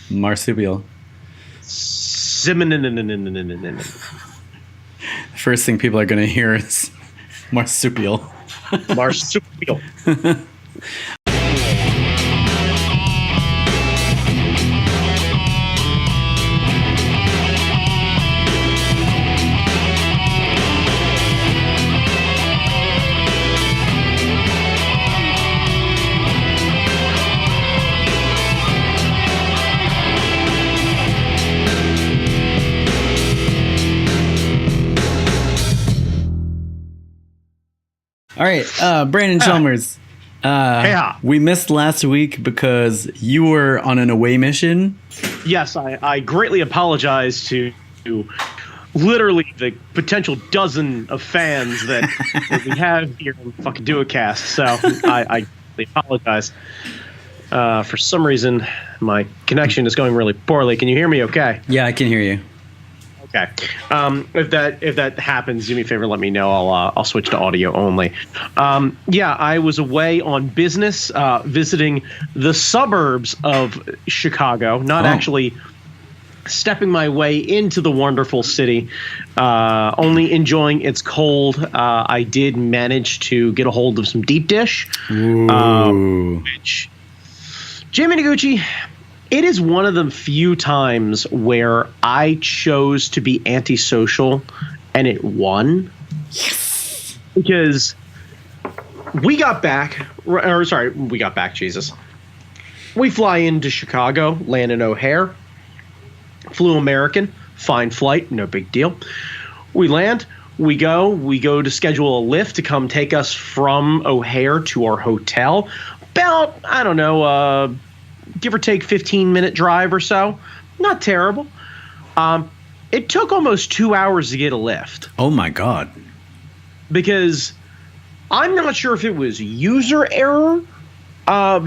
Marsupial. First thing people are going to hear is marsupial. Marsupial. All right, Brandon Chalmers. We missed last week because you were on an away mission. Yes, I greatly apologize to literally the potential dozen of fans that we have here on fucking Duocast. So I greatly apologize. For some reason, my connection is going really poorly. Can you hear me okay? Yeah, I can hear you. Okay. If that happens, do me a favor, let me know. I'll switch to audio only. I was away on business, visiting the suburbs of Chicago, not actually stepping my way into the wonderful city, only enjoying its cold. I did manage to get a hold of some deep dish, which Jimmy Noguchi, it is one of the few times where I chose to be antisocial and it won. Yes. Because we got back, Jesus. We fly into Chicago, land in O'Hare, flew American, fine flight, no big deal. We land, we go to schedule a lift to come take us from O'Hare to our hotel. About, I don't know, give or take 15-minute drive or so. Not terrible. It took almost 2 hours to get a lift. Oh, my God. Because I'm not sure if it was user error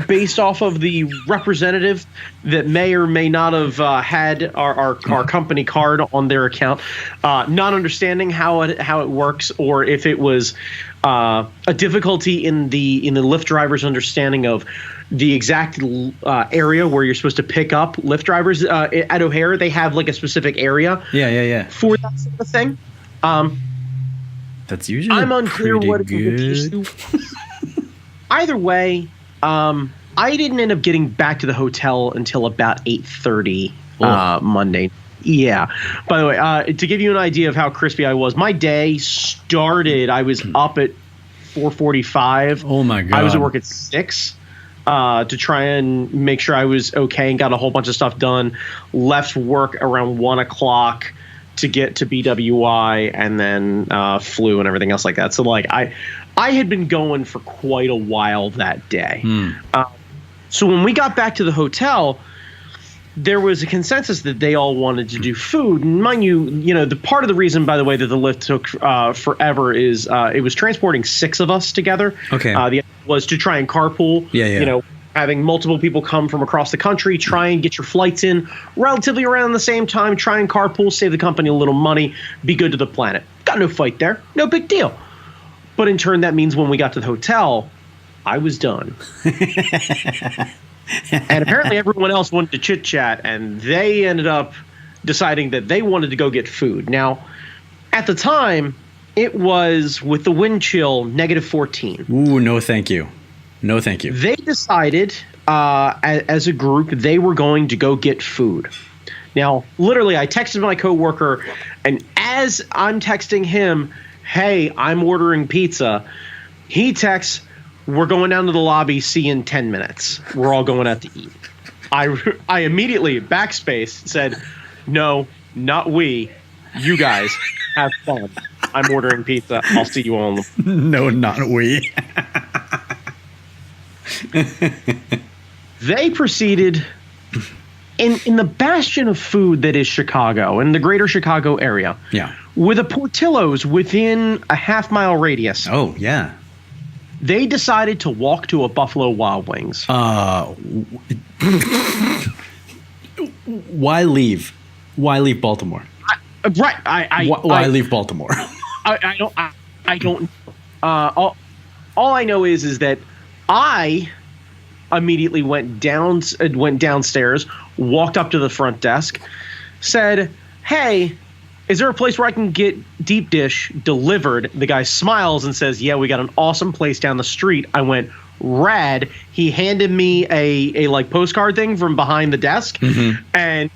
based off of the representative that may or may not have had our company card on their account, not understanding how it works, or if it was a difficulty in the Lyft driver's understanding of the exact area where you're supposed to pick up Lyft drivers. At O'Hare, they have like a specific area for that sort of thing. That's usually I'm unclear what good. the issue was. Either way, I didn't end up getting back to the hotel until about 8:30 Monday. Yeah. By the way, to give you an idea of how crispy I was, my day started. I was up at 4:45. Oh my God! I was at work at 6 to try and make sure I was okay and got a whole bunch of stuff done. Left work around 1 o'clock to get to BWI, and then flew and everything else like that. So like I had been going for quite a while that day. So when we got back to the hotel, there was a consensus that they all wanted to do food. And mind you, the part of the reason, by the way, that the lift took forever is it was transporting 6 of us together. Okay. The idea was to try and carpool. Yeah. Having multiple people come from across the country, try and get your flights in relatively around the same time, try and carpool, save the company a little money, be good to the planet. Got no fight there. No big deal. But in turn, that means when we got to the hotel, I was done. And apparently everyone else wanted to chit-chat, and they ended up deciding that they wanted to go get food. Now, at the time, it was, with the wind chill, -14. Ooh, no thank you. No thank you. They decided, as a group, they were going to go get food. Now, literally, I texted my coworker, and as I'm texting him, hey, I'm ordering pizza, he texts, we're going down to the lobby, see you in 10 minutes. We're all going out to eat. I immediately, backspace, said, no, not we. You guys, have fun. I'm ordering pizza. I'll see you all. No, not we. They proceeded in the bastion of food that is Chicago, in the greater Chicago area. Yeah. With a Portillo's within a half-mile radius. Oh, yeah. They decided to walk to a Buffalo Wild Wings. Why leave? Why leave Baltimore? Why leave Baltimore? I don't. All I know is that I immediately went downstairs, walked up to the front desk, said, "Hey, is there a place where I can get deep dish delivered?" The guy smiles and says, "Yeah, we got an awesome place down the street." I went, "Rad." He handed me a like postcard thing from behind the desk and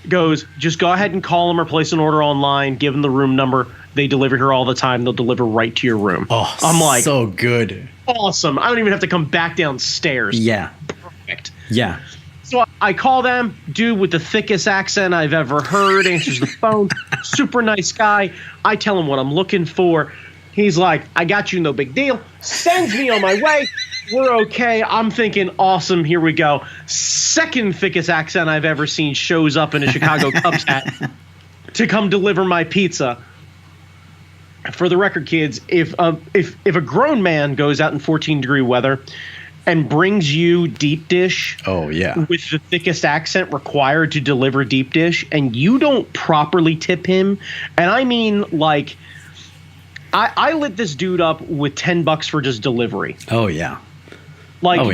goes, "Just go ahead and call them or place an order online. Give them the room number. They deliver here all the time. They'll deliver right to your room." Oh, I'm like, so good. Awesome. I don't even have to come back downstairs. Yeah. Perfect. Yeah. So I call them. Dude with the thickest accent I've ever heard answers the phone. Super nice guy. I tell him what I'm looking for. He's like, "I got you, no big deal." Sends me on my way. We're okay. I'm thinking, awesome, here we go. Second thickest accent I've ever seen shows up in a Chicago Cubs hat to come deliver my pizza. For the record, kids, if a grown man goes out in 14-degree weather and brings you deep dish, with the thickest accent required to deliver deep dish, and you don't properly tip him, and I mean like, I lit this dude up with $10 for just delivery. Oh yeah,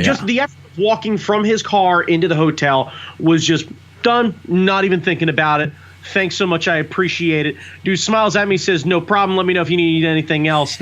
just the effort of walking from his car into the hotel was just done. Not even thinking about it. Thanks so much. I appreciate it. Dude smiles at me, says, "No problem. Let me know if you need anything else."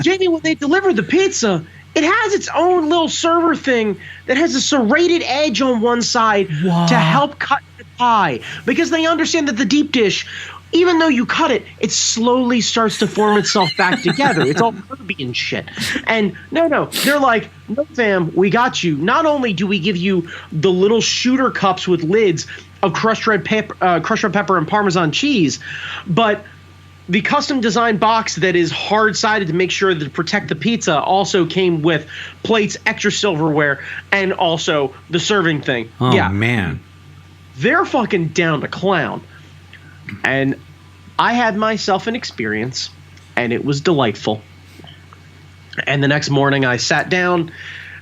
Jamie, when they deliver the pizza, it has its own little server thing that has a serrated edge on one side to help cut the pie. Because they understand that the deep dish, even though you cut it, it slowly starts to form itself back together. It's all curvy and shit. And no, they're like, "No, fam, we got you. Not only do we give you the little shooter cups with lids of crushed red pepper and Parmesan cheese, but the custom designed box that is hard-sided to make sure to protect the pizza also came with plates, extra silverware, and also the serving thing." Oh, yeah, man. They're fucking down to clown. And I had myself an experience, and it was delightful. And the next morning I sat down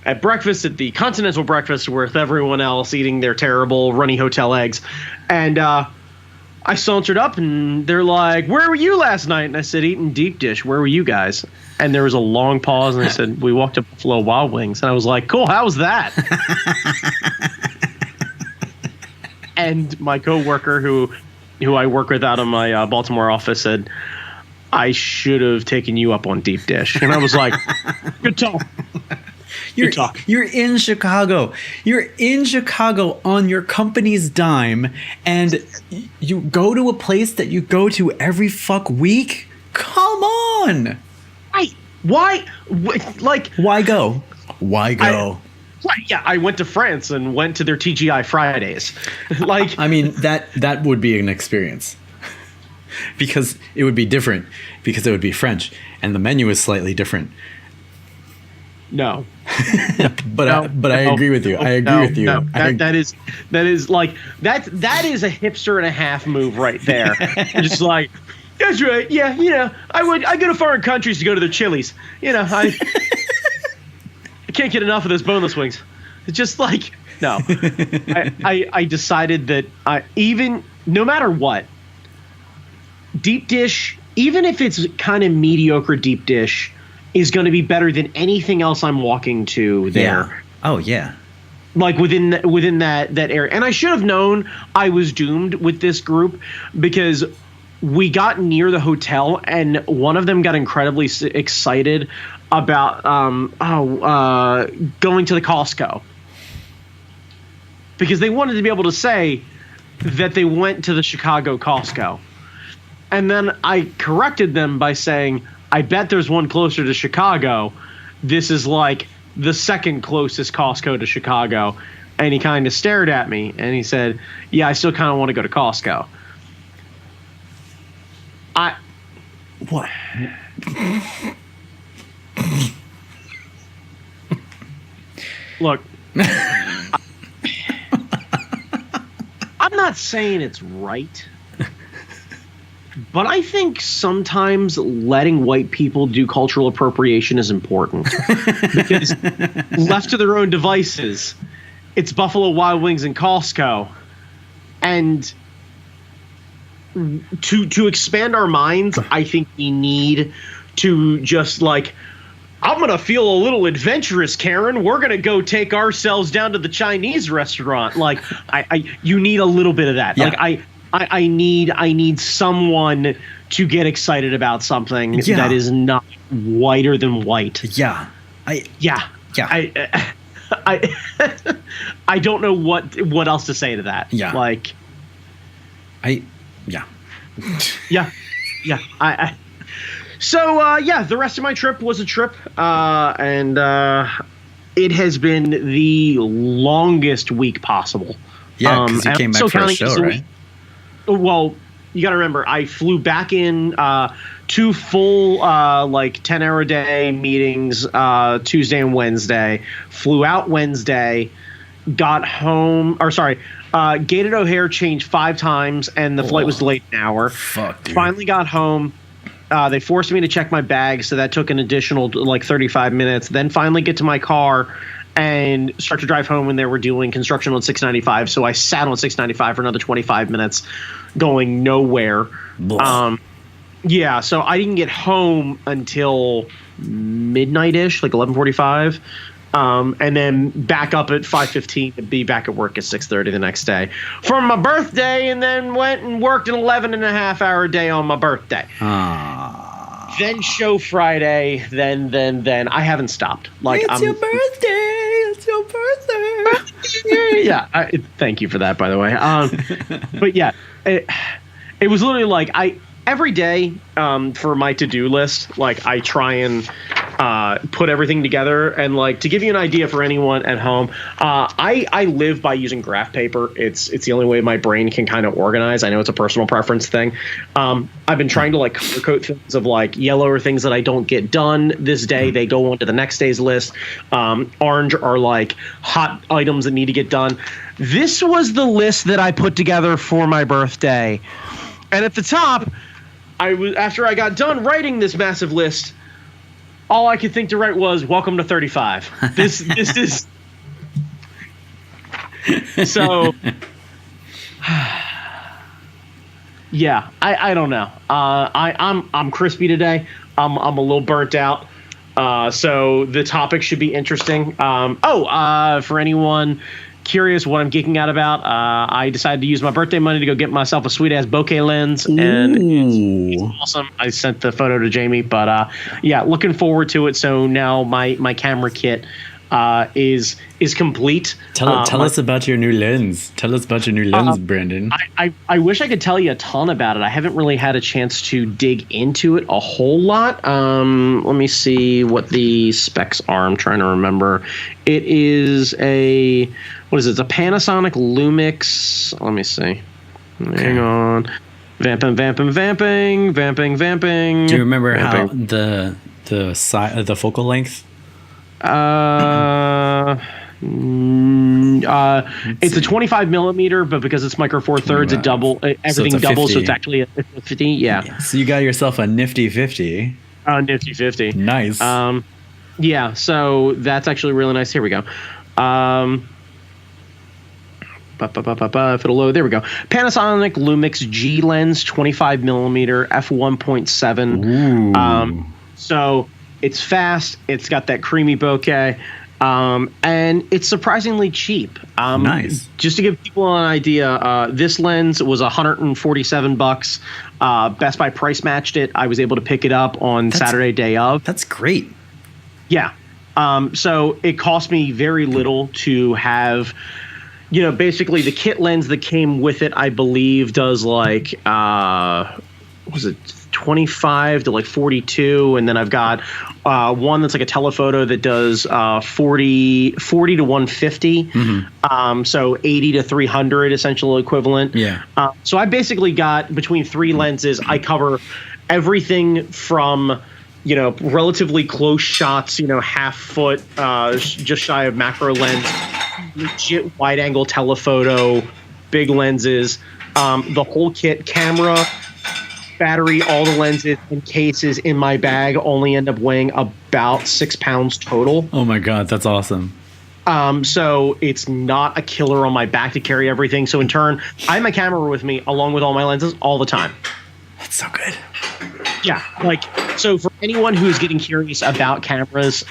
at breakfast at the continental breakfast with everyone else eating their terrible runny hotel eggs. And I sauntered up, and they're like, "Where were you last night?" And I said, "Eating deep dish. Where were you guys?" And there was a long pause, and I said, "We walked to Buffalo Wild Wings." And I was like, "Cool, how was that?" And my coworker who I work with out of my Baltimore office said, "I should have taken you up on deep dish." And I was like, "Good talk." You're in Chicago. You're in Chicago on your company's dime, and you go to a place that you go to every fuck week? Come on. Why? Like, why go? I went to France and went to their TGI Fridays. Like, I mean, that would be an experience. Because it would be different, because it would be French, and the menu is slightly different. No. But I agree with you. I agree with you. That is like that is a hipster and a half move right there. You're just like, "That's right. Yeah, I go to foreign countries to go to the Chili's. I can't get enough of those boneless wings." It's just like, no. I decided that even no matter what, deep dish, even if it's kind of mediocre deep dish, is going to be better than anything else I'm walking to there. Yeah. Oh, yeah. Like within that area. And I should have known I was doomed with this group, because we got near the hotel and one of them got incredibly excited about going to the Costco, because they wanted to be able to say that they went to the Chicago Costco. And then I corrected them by saying, "I bet there's one closer to Chicago. This is like the second closest Costco to Chicago." And he kind of stared at me and he said, "Yeah, I still kind of want to go to Costco." What? Look, I'm not saying it's right, but I think sometimes letting white people do cultural appropriation is important. Because left to their own devices, it's Buffalo Wild Wings and Costco. And to expand our minds, I think we need to just like I'm going to feel a little adventurous, Karen. We're going to go take ourselves down to the Chinese restaurant. Like, you need a little bit of that. Yeah. Like, I need someone to get excited about something that is not whiter than white. Yeah. I don't know what else to say to that. Yeah. Like, yeah. So the rest of my trip was a trip, and it has been the longest week possible. Yeah, because you came back for a show, right? Well, you got to remember, I flew back in 2 full 10-hour-a-day meetings Tuesday and Wednesday. Flew out Wednesday, got home, gated O'Hare changed 5 times, and the flight was delayed an hour. Fuck, dude. Finally got home. They forced me to check my bag, so that took an additional 35 minutes. Then finally get to my car and start to drive home when they were doing construction on 695. So I sat on 695 for another 25 minutes, going nowhere. So I didn't get home until midnight-ish, like 11:45. And then back up at 5:15 to be back at work at 6:30 the next day for my birthday, and then went and worked an 11.5-hour day on my birthday. Then show Friday, then I haven't stopped. Like, it's your birthday. It's your birthday. Yeah. Thank you for that, by the way. But yeah, it was literally like every day for my to-do list, like I try and put everything together. And like, to give you an idea for anyone at home, I live by using graph paper. It's the only way my brain can kind of organize. I know it's a personal preference thing. I've been trying to like color code things of like yellow are things that I don't get done this day. They go on to the next day's list. Orange are like hot items that need to get done. This was the list that I put together for my birthday. And at the top, after I got done writing this massive list, all I could think to write was "Welcome to 35." This is so. Yeah, I don't know. I'm crispy today. I'm a little burnt out. So the topic should be interesting. For anyone curious what I'm geeking out about, I decided to use my birthday money to go get myself a sweet ass bokeh lens, and it's awesome. I sent the photo to Jamie, but looking forward to it. So now my camera kit is complete. Tell us about your new lens. Tell us about your new lens, Brandon. I wish I could tell you a ton about it. I haven't really had a chance to dig into it a whole lot. Let me see what the specs are. I'm trying to remember. It is what is it? It's a Panasonic Lumix. Let me see. Hang on. Vamping. Do you remember how the focal length? It's a 25 millimeter, but because it's micro four thirds, everything doubles, so it's actually a 50. Yeah. So you got yourself a nifty 50. Nifty 50. Nice. Yeah. So that's actually really nice. Here we go. If it'll load, there we go. Panasonic Lumix G lens, 25 millimeter, f1.7. So it's fast. It's got that creamy bokeh. And it's surprisingly cheap. Nice. Just to give people an idea, this lens was $147. Best Buy price matched it. I was able to pick it up on Saturday day of. That's great. Yeah. So it cost me very little to have, basically the kit lens that came with it, I believe does like, was it 25 to like 42, and then I've got one that's like a telephoto that does 40 to 150, so 80 to 300 essential equivalent. Yeah. So I basically got between 3 lenses, I cover everything from relatively close shots, half foot, just shy of macro lens, legit wide angle telephoto, big lenses, the whole kit, camera, battery, all the lenses and cases in my bag only end up weighing about 6 pounds total. Oh my God, that's awesome. So it's not a killer on my back to carry everything. So in turn, I have my camera with me along with all my lenses all the time. That's so good. Yeah, like So for anyone who's getting curious about cameras,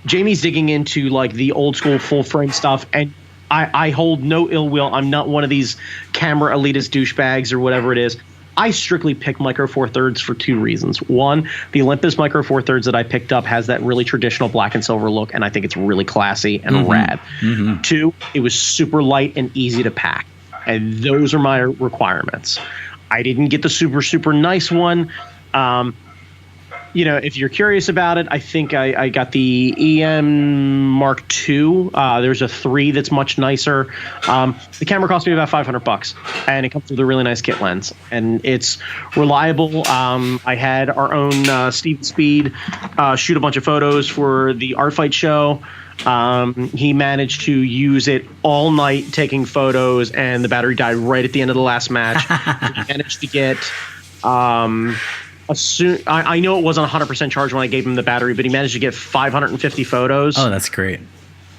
Jamie's digging into like the old school full frame stuff, and I hold no ill will. I'm not one of these camera elitist douchebags or whatever it is. I strictly pick Micro Four Thirds for two reasons. One, the Olympus Micro Four Thirds that I picked up has that really traditional black and silver look, and I think it's really classy and rad. Two, it was super light and easy to pack, and those are my requirements. I didn't get the super nice one. If you're curious about it, I think I got the EM Mark II. There's a 3 that's much nicer. The camera cost me about $500, and it comes with a really nice kit lens, and it's reliable. I had our own Steve Speed shoot a bunch of photos for the Art Fight show. He managed to use it all night taking photos, and the battery died right at the end of the last match. He managed to get I know it wasn't 100% charged when I gave him the battery, but he managed to get 550 photos. Oh, that's great.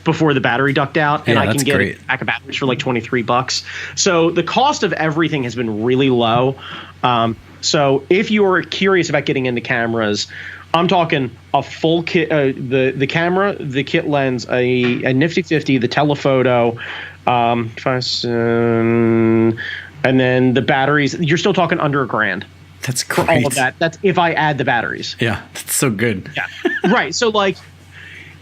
Before the battery ducked out, and yeah, I can get a pack of batteries for like $23. So the cost of everything has been really low. So if you're curious about getting into cameras, I'm talking a full kit, the camera, the kit lens, a nifty 50, the telephoto, and then the batteries. You're still talking under $1,000. That's great. For all of that. That's if I add the batteries. Yeah, that's so good. Yeah, right. So like,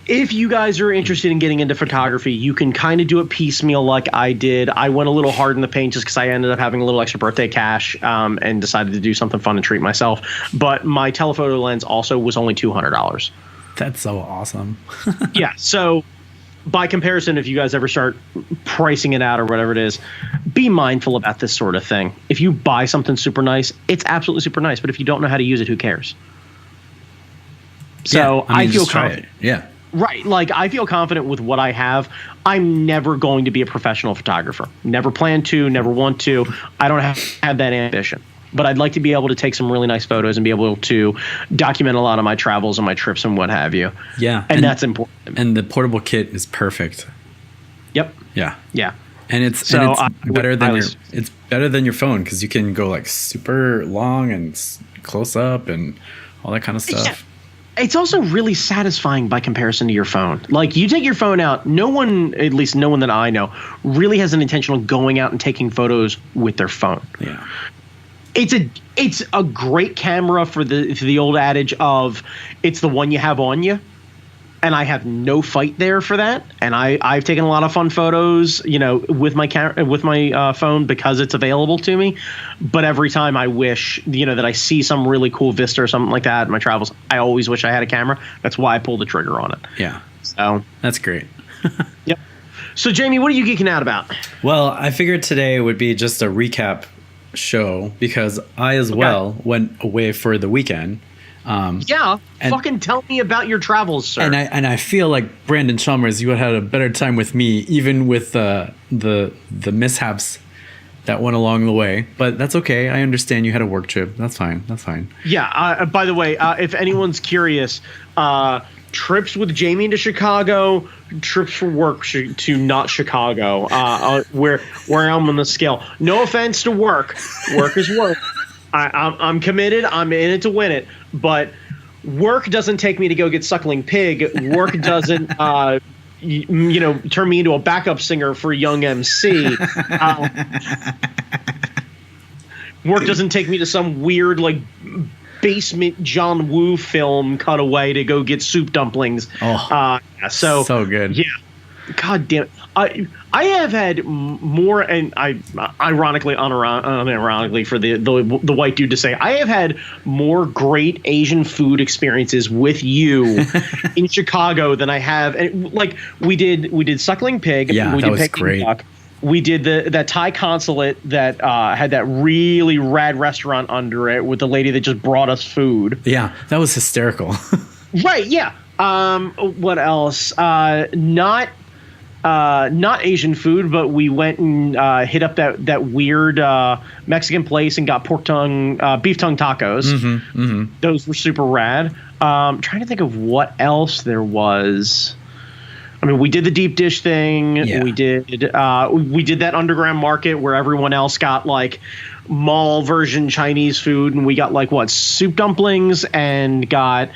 if you guys are interested in getting into photography, you can kind of do it piecemeal like I did. I went a little hard in the paint just because I ended up having a little extra birthday cash and decided to do something fun and treat myself. But my telephoto lens also was only $200. That's so awesome. Yeah. So by comparison, if you guys ever start pricing it out or whatever it is, be mindful about this sort of thing. If you buy something super nice, it's absolutely super nice. But if you don't know how to use it, who cares? So yeah, I feel confident. Yeah. Right. Like, I feel confident with what I have. I'm never going to be a professional photographer. Never plan to, never want to. I don't have that ambition. But I'd like to be able to take some really nice photos and be able to document a lot of my travels and my trips and what have you. Yeah. And that's important. And the portable kit is perfect. Yep. Yeah. Yeah. And it's better than your phone because you can go like super long and close up and all that kind of stuff. Yeah. It's also really satisfying by comparison to your phone. Like, you take your phone out, no one, at least no one that I know, really has an intention of going out and taking photos with their phone. Yeah. It's a great camera for the old adage of it's the one you have on you. And I have no fight there for that. And I've taken a lot of fun photos, with my phone because it's available to me. But every time I wish, that I see some really cool vista or something like that in my travels, I always wish I had a camera. That's why I pulled the trigger on it. Yeah. So that's great. Yep. So Jamie, what are you geeking out about? Well, I figured today would be just a recap show because I as well went away for the weekend. Fucking tell me about your travels, sir. And I feel like Brandon Chalmers, you had a better time with me, even with the mishaps that went along the way. But that's okay. I understand you had a work trip. That's fine. Yeah. By the way, if anyone's curious, trips with Jamie to Chicago, trips for work to not Chicago, where I'm on the scale. No offense to work. Work is work. I'm committed. I'm in it to win it. But work doesn't take me to go get Suckling Pig. Work doesn't, turn me into a backup singer for Young MC. Work doesn't take me to some weird, like, basement John Woo film cutaway to go get soup dumplings. So good. Yeah. God damn it. I have had more, and unironically for the white dude to say, I have had more great Asian food experiences with you in Chicago than I have. And like we did Suckling Pig. Yeah, we that did was great. Duck. We did that Thai consulate that had that really rad restaurant under it with the lady that just brought us food. Yeah, that was hysterical. Right. Yeah. What else? Not Asian food, but we went and hit up that weird Mexican place and got beef tongue tacos. Those were super rad. I'm trying to think of what else there was. mean, we did the deep dish thing. Yeah. We did that underground market where everyone else got like mall version Chinese food, and we got like what, soup dumplings, and got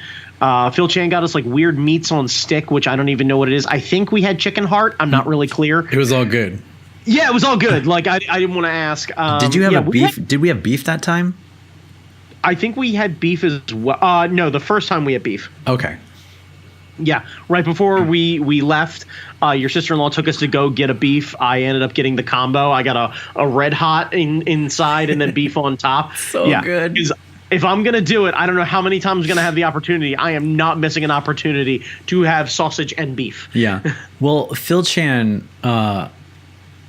Phil Chan got us like weird meats on stick, which I don't even know what it is. I think we had chicken heart. I'm not really clear. It was all good. Yeah, it was all good. Like I didn't want to ask. Did you have beef? Did we have beef that time? I think we had beef as well. No, the first time we had beef. Okay. Yeah, right before we left, your sister-in-law took us to go get a beef. I ended up getting the combo. I got a red hot inside and then beef on top. So good. If I'm going to do it, I don't know how many times I'm going to have the opportunity. I am not missing an opportunity to have sausage and beef. Yeah. Well, Phil Chan,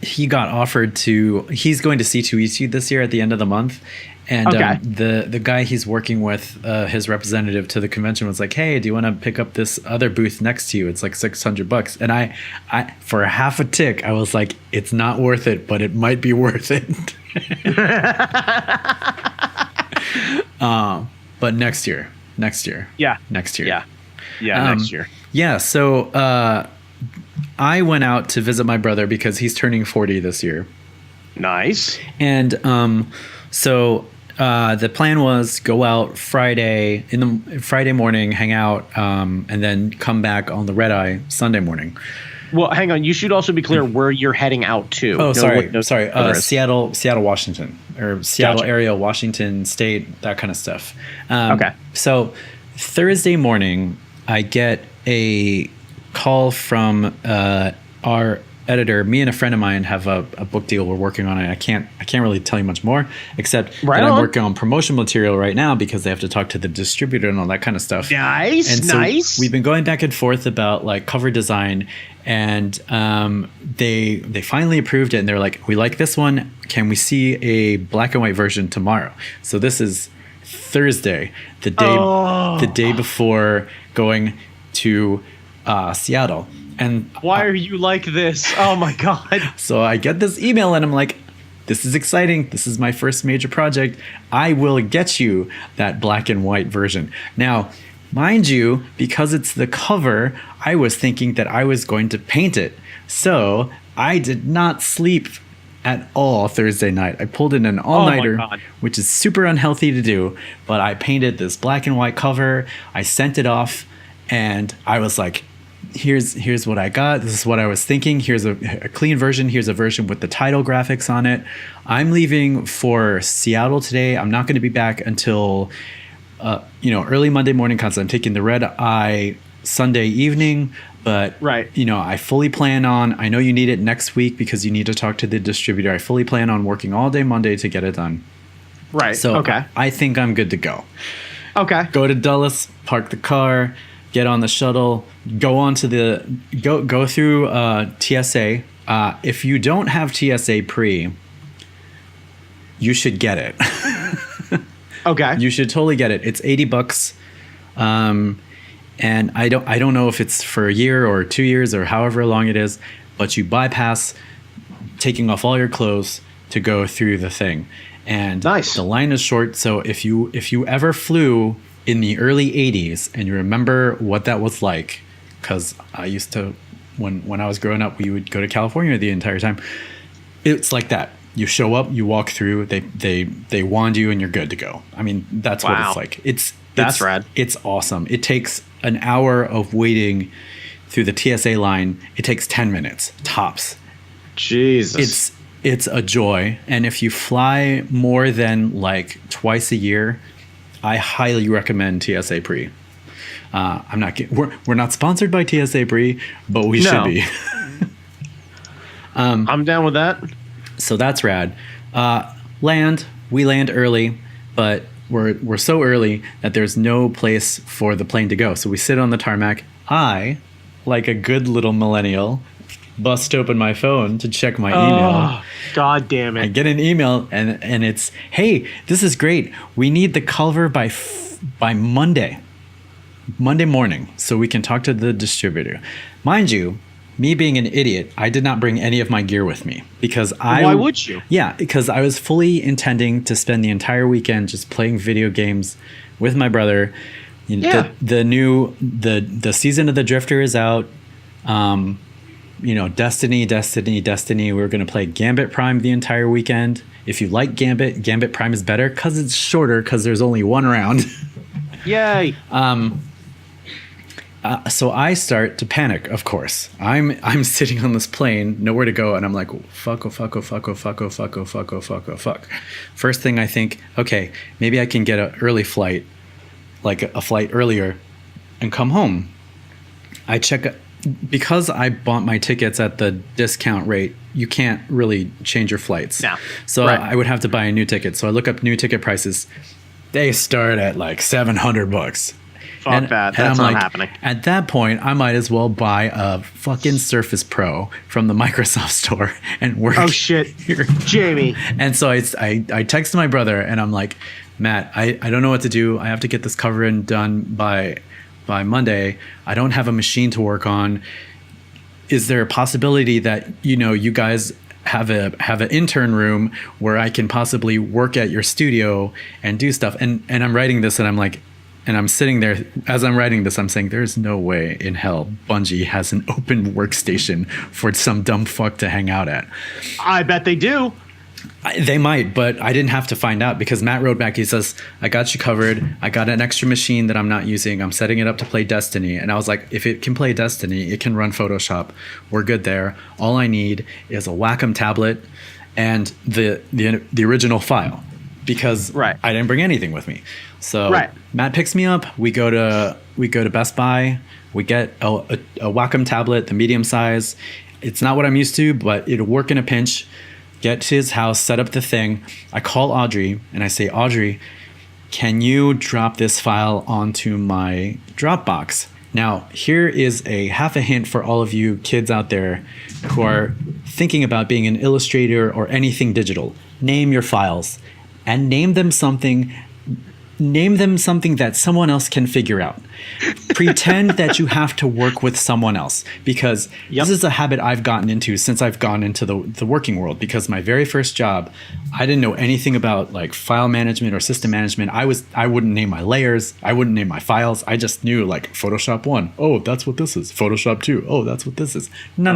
he got offered he's going to C2E2 this year at the end of the month. And okay. The guy he's working with, his representative to the convention, was like, "Hey, do you want to pick up this other booth next to you? It's like $600." And I for a half a tick, I was like, "It's not worth it, but it might be worth it." But next year. Yeah. Next year. Yeah. Yeah. Next year. Yeah. So I went out to visit my brother because he's turning 40 this year. Nice. And so the plan was go out Friday morning, hang out, and then come back on the red eye Sunday morning. Well, hang on. You should also be clear where you're heading out to. Oh, sorry. Seattle, Washington, or Seattle area, Washington State, that kind of stuff. Okay. So Thursday morning, I get a call from our editor. Me and a friend of mine have a book deal we're working on it. I can't really tell you much more, except that I'm working on promotional material right now because they have to talk to the distributor and all that kind of stuff. Nice. And so we've been going back and forth about like cover design, and they finally approved it, and they're like, "We like this one. Can we see a black and white version tomorrow?" So this is Thursday, the day before going to Seattle. And why are you like this? Oh my God. So I get this email and I'm like, this is exciting. This is my first major project. I will get you that black and white version. Now, mind you, because it's the cover, I was thinking that I was going to paint it. So I did not sleep at all Thursday night. I pulled in an all-nighter, which is super unhealthy to do, but I painted this black and white cover. I sent it off, and I was like, here's what I got. This is what I was thinking. Here's a clean version. Here's a version with the title graphics on it. I'm leaving for Seattle today. I'm not going to be back until early Monday morning because I'm taking the red eye Sunday evening. But I fully plan on, I know you need it next week because you need to talk to the distributor. I fully plan on working all day Monday to get it done. Right. So okay. I think I'm good to go. Okay. Go to Dulles, park the car, get on the shuttle, go through TSA. If you don't have TSA pre, you should get it. Okay. You should totally get it. It's $80. And I don't know if it's for a year or 2 years or however long it is, but you bypass taking off all your clothes to go through the thing. And nice. The line is short, so if you ever flew in the early 80s and you remember what that was like, because I used to, when I was growing up, we would go to California the entire time. It's like that. You show up, you walk through, they wand you, and you're good to go. I mean, that's what it's like. That's rad. It's awesome. It takes an hour of waiting through the TSA line. It takes 10 minutes tops. Jesus. It's a joy. And if you fly more than like twice a year, I highly recommend TSA Pre. We're not sponsored by TSA Pre, but we should be. I'm down with that. So that's rad. We land early, but we're so early that there's no place for the plane to go. So we sit on the tarmac. I, like a good little millennial, bust open my phone to check my email. God damn it. I get an email and it's, "Hey, this is great. We need the cover by Monday morning so we can talk to the distributor." Mind you, me being an idiot, I did not bring any of my gear with me because Why would you? Yeah, because I was fully intending to spend the entire weekend just playing video games with my brother. Yeah. The season of the Drifter is out. Destiny. We were going to play Gambit Prime the entire weekend. If you like Gambit Prime is better because it's shorter because there's only one round. Yay. So I start to panic, of course. I'm sitting on this plane, nowhere to go, and I'm like, fuck. First thing I think, okay, maybe I can get an early flight, like a flight earlier, and come home. I check, because I bought my tickets at the discount rate, you can't really change your flights. No. So Right. I would have to buy a new ticket. So I look up new ticket prices. They start at like $700. Fuck that. That's not happening. At that point, I might as well buy a fucking Surface Pro from the Microsoft store and work. Oh shit, here. Jamie. And so I texted my brother and I'm like, Matt, I don't know what to do. I have to get this cover and done by Monday. I don't have a machine to work on. Is there a possibility that you guys have an intern room where I can possibly work at your studio and do stuff? And I'm writing this and I'm like, and I'm sitting there as I'm writing this, I'm saying, there's no way in hell Bungie has an open workstation for some dumb fuck to hang out at. I bet they do. They might, but I didn't have to find out because Matt wrote back. He says, I got you covered. I got an extra machine that I'm not using. I'm setting it up to play Destiny. And I was like, if it can play Destiny, it can run Photoshop. We're good there. All I need is a Wacom tablet and the original file, because Right. I didn't bring anything with me. So Right. Matt picks me up. We go to Best Buy. We get a Wacom tablet, the medium size. It's not what I'm used to, but it'll work in a pinch. Get to his house, set up the thing. I call Audrey and I say, Audrey, can you drop this file onto my Dropbox? Now, here is a half a hint for all of you kids out there who are thinking about being an illustrator or anything digital. Name your files and name them something that someone else can figure out. Pretend that you have to work with someone else, because Yep. this is a habit I've gotten into since I've gone into the working world. Because my very first job, I didn't know anything about like file management or system management. I wouldn't name my layers. I wouldn't name my files. I just knew like Photoshop 1. Oh, that's what this is. Photoshop 2. Oh, that's what this is. No.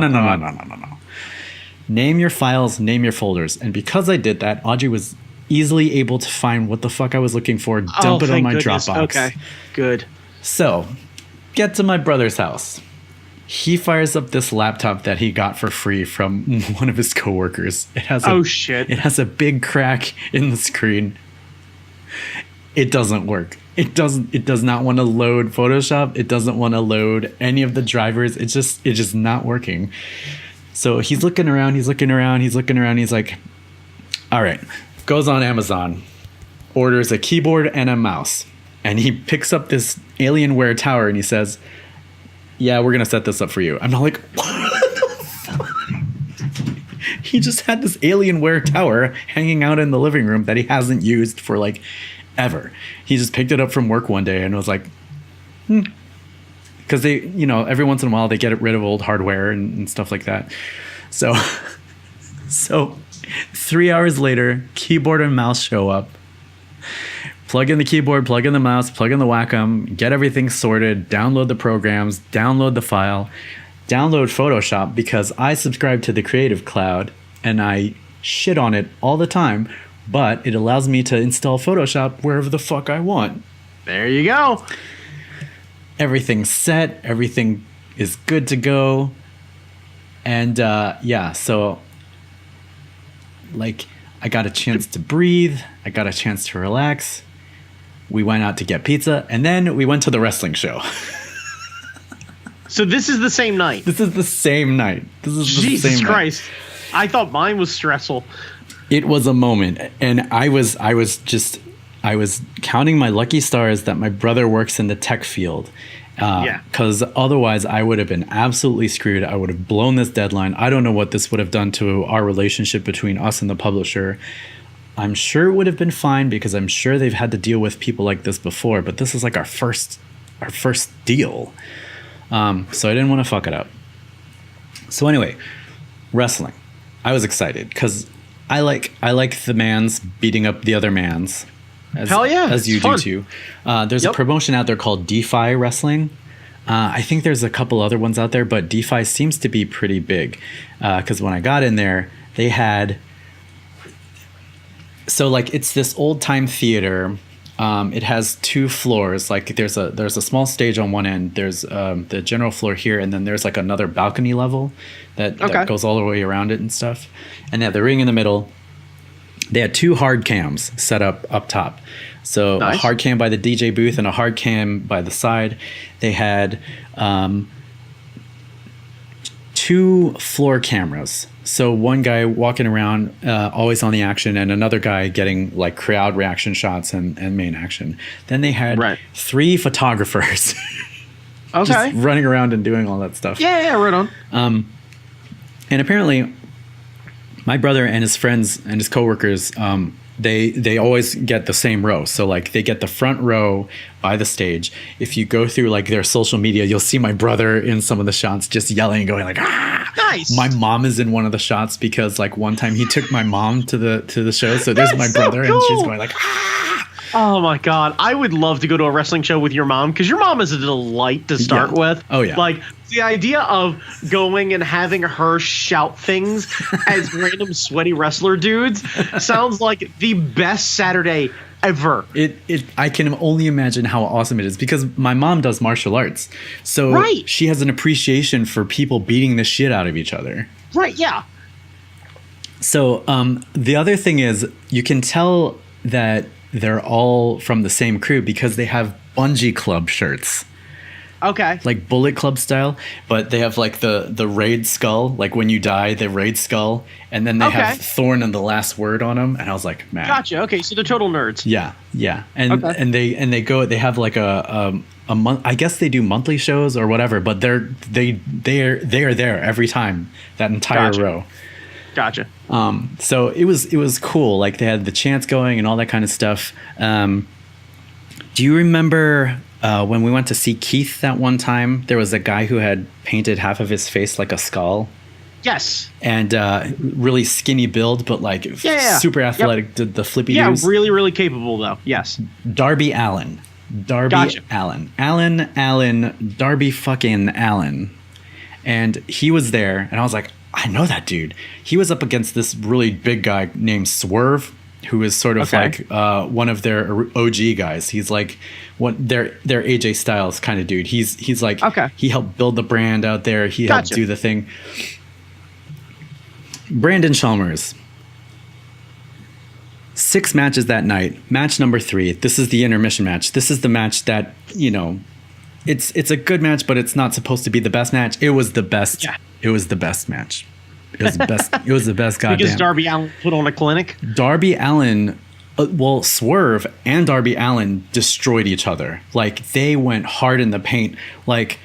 Name your files, name your folders. And because I did that, Audrey was easily able to find what the fuck I was looking for, dump it on my goodness. Dropbox. Okay, good. So, get to my brother's house. He fires up this laptop that he got for free from one of his coworkers. It has Shit. It has a big crack in the screen. It doesn't work. It does not want to load Photoshop. It doesn't want to load any of the drivers. It's just not working. So he's looking around, he's like, all right. Goes on Amazon, orders a keyboard and a mouse, and he picks up this Alienware tower and he says, yeah, we're gonna set this up for you. I'm not like, what the fuck? He just had this Alienware tower hanging out in the living room that he hasn't used for like ever. He just picked it up from work one day and was like, because they, every once in a while they get rid of old hardware and stuff like that. So 3 hours later, keyboard and mouse show up. Plug in the keyboard, plug in the mouse, plug in the Wacom, get everything sorted, download the programs, download the file, download Photoshop, because I subscribe to the Creative Cloud and I shit on it all the time, but it allows me to install Photoshop wherever the fuck I want. There you go. Everything's set, everything is good to go. And so like I got a chance to breathe, I got a chance to relax. We went out to get pizza, and then we went to the wrestling show. So this is the same night. This is the same night. Jesus Christ. I thought mine was stressful. It was a moment, and I was counting my lucky stars that my brother works in the tech field. Because otherwise I would have been absolutely screwed. I would have blown this deadline. I don't know what this would have done to our relationship between us and the publisher. I'm sure it would have been fine because I'm sure they've had to deal with people like this before, but this is like our first deal. So I didn't want to fuck it up. So anyway, wrestling. I was excited because I like the mans beating up the other mans. Hell yeah, as you do too. There's a promotion out there called DeFi Wrestling. I think there's a couple other ones out there, but DeFi seems to be pretty big. Because when I got in there, they had. So like it's this old time theater. It has 2 floors. Like there's a small stage on one end. There's the general floor here, and then there's like another balcony level that goes all the way around it and stuff. And they have the ring in the middle. They had 2 hard cams set up top. So nice. A hard cam by the DJ booth and a hard cam by the side. They had 2 floor cameras. So one guy walking around, always on the action, and another guy getting like crowd reaction shots and main action. Then they had 3 photographers just running around and doing all that stuff. Yeah, right on. And apparently my brother and his friends and his coworkers, they always get the same row. So like they get the front row by the stage. If you go through like their social media, you'll see my brother in some of the shots just yelling and going like, ah! Nice. My mom is in one of the shots because like one time he took my mom to the show. So there's my brother and she's going like, ah! Oh my God. I would love to go to a wrestling show with your mom because your mom is a delight to start with. Oh yeah. Like the idea of going and having her shout things as random sweaty wrestler dudes sounds like the best Saturday ever. I can only imagine how awesome it is because my mom does martial arts. So she has an appreciation for people beating the shit out of each other. Right, yeah. So the other thing is you can tell that they're all from the same crew because they have Bungee Club shirts. Okay. Like Bullet Club style, but they have like the raid skull, like when you die, the raid skull, and then they have Thorn and the last word on them. And I was like, man. Gotcha. Okay, so they're total nerds. Yeah, yeah. And they have like a month. I guess they do monthly shows or whatever, but they are there every time, that entire row. Gotcha. So it was cool. Like they had the chants going and all that kind of stuff. Do you remember when we went to see Keith that one time? There was a guy who had painted half of his face like a skull. Yes. And really skinny build, but like super athletic. Did the flippy doos. Yeah, really, really capable though. Yes. Darby Allin. Allen. Darby fucking Allen. And he was there, and I was like, I know that dude. He was up against this really big guy named Swerve, who is sort of like one of their OG guys. He's like their AJ Styles kind of dude. He's like he helped build the brand out there. He helped do the thing. Brandon Chalmers. 6 matches that night. Match number 3. This is the intermission match. This is the match that, you know, it's a good match, but it's not supposed to be the best match. It was the best. Yeah. It was the best match. It was the best. It was the best. Goddamn. Because Darby Allin put on a clinic. Darby Allin, Swerve and Darby Allin destroyed each other. Like they went hard in the paint. Like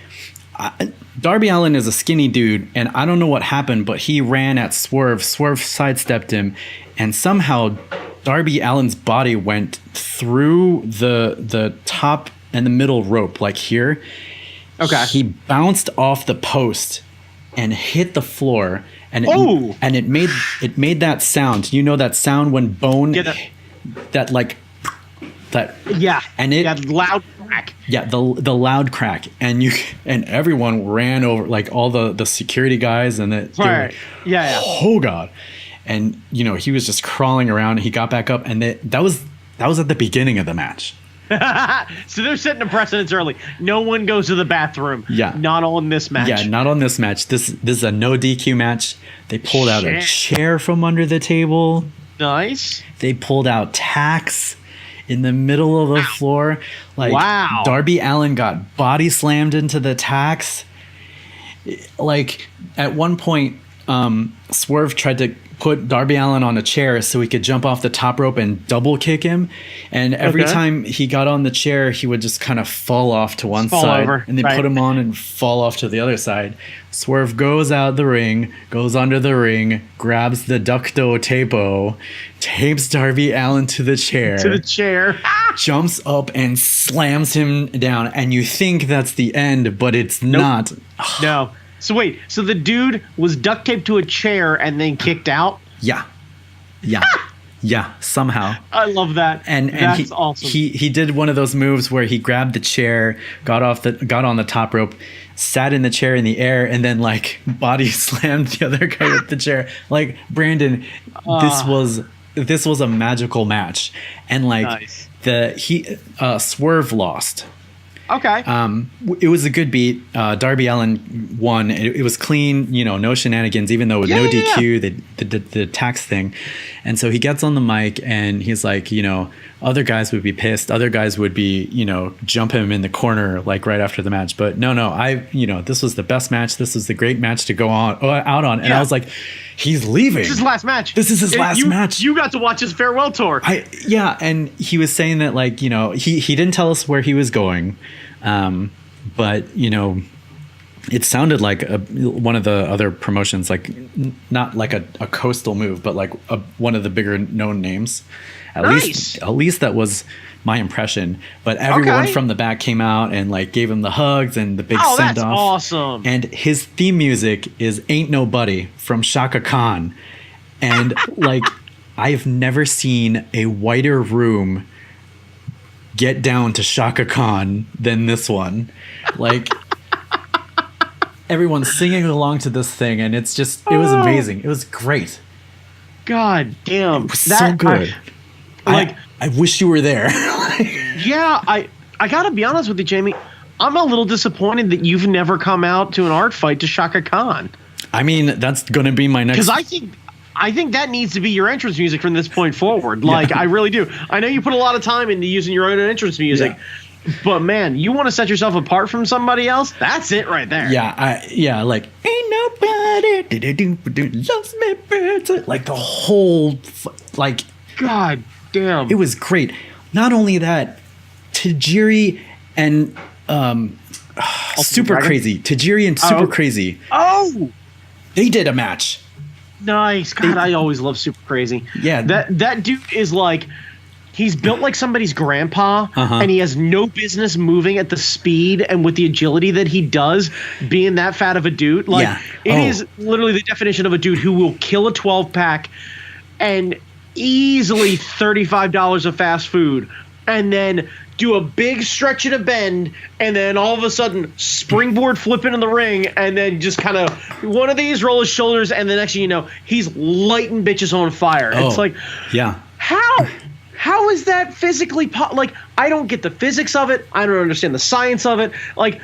Darby Allin is a skinny dude, and I don't know what happened, but he ran at Swerve. Swerve sidestepped him, and somehow Darby Allin's body went through the top and the middle rope, like here. Okay. He bounced off the post and hit the floor, and it made that sound. You know that sound when bone that loud crack. Yeah, the loud crack, and everyone ran over, like all the security guys and oh god. And you know, he was just crawling around, and he got back up, and that was at the beginning of the match. So they're setting a precedence early. No one goes to the bathroom. Yeah. Not on this match. Yeah, not on this match. This is a no DQ match. They pulled out a chair from under the table. Nice. They pulled out tacks in the middle of the floor. Like Darby Allin got body slammed into the tacks. Like at one point, Swerve tried to put Darby Allin on a chair so he could jump off the top rope and double kick him. And every time he got on the chair, he would just kind of fall off to one side over. And they put him on and fall off to the other side. Swerve goes out the ring, goes under the ring, grabs the ducto tapo, tapes Darby Allin to the chair. Jumps up and slams him down. And you think that's the end, but it's not. No. So wait, so the dude was duct taped to a chair and then kicked out? Yeah. Yeah. Yeah, somehow. I love that. And That's awesome. He did one of those moves where he grabbed the chair, got on the top rope, sat in the chair in the air, and then like body slammed the other guy with the chair. Like, Brandon, this was a magical match, and like nice. Swerve lost. Okay. It was a good beat. Darby Allin won. It was clean, no shenanigans, even though with no DQ, the tax thing. And so he gets on the mic and he's like, other guys would be pissed. Other guys would be, jump him in the corner like right after the match. But no, this was the best match. This was the great match to go out on. And I was like, he's leaving. This is his last match. This is his last match. You got to watch his farewell tour. And he was saying that like, he didn't tell us where he was going. But it sounded like one of the other promotions, like not like a coastal move, but like one of the bigger known names. At least that was my impression. But everyone from the back came out and like gave him the hugs and the big send off. That's awesome. And his theme music is "Ain't Nobody" from Shaka Khan, and like I've never seen a whiter room get down to Shaka Khan than this one. Like, everyone's singing along to this thing, and it was amazing. It was great. God damn. It was so good. I wish you were there. Yeah, I gotta be honest with you, Jamie. I'm a little disappointed that you've never come out to an art fight to Shaka Khan. I mean, that's gonna be my next. Because I think that needs to be your entrance music from this point forward. Like, I really do. I know you put a lot of time into using your own entrance music, but man, you want to set yourself apart from somebody else? That's it right there. Yeah, like ain't nobody loves me better. Like the whole, like, God damn, it was great. Not only that, Tajiri and Super Crazy, Tajiri and Super Crazy. Oh, they did a match. Nice. God, I always love Super Crazy. Yeah. That dude is like, he's built like somebody's grandpa, and he has no business moving at the speed and with the agility that he does, being that fat of a dude. Like, it is literally the definition of a dude who will kill a 12-pack and easily $35 of fast food, and then do a big stretch at a bend, and then all of a sudden springboard flip into the ring, and then just kind of one of these roll his shoulders, and the next thing you know, he's lighting bitches on fire. It's like, how is that physically like, I don't get the physics of it. I don't understand the science of it. Like,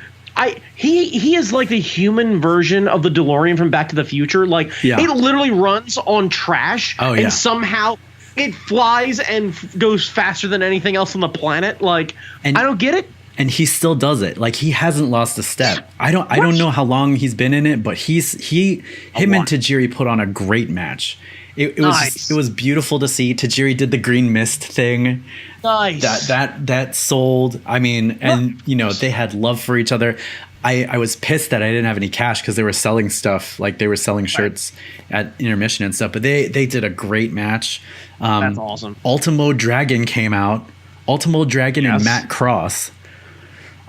he is like the human version of the DeLorean from Back to the Future. Like, it literally runs on trash, and somehow it flies and goes faster than anything else on the planet. Like, I don't get it. And he still does it. Like, he hasn't lost a step. I don't know how long he's been in it, but him and Tajiri put on a great match. It was beautiful to see. Tajiri did the green mist thing. Nice. That sold. I mean, and they had love for each other. I was pissed that I didn't have any cash because they were selling stuff, like they were selling shirts at intermission and stuff. But they did a great match. That's awesome. Ultimo Dragon came out. Ultimo Dragon and Matt Cross.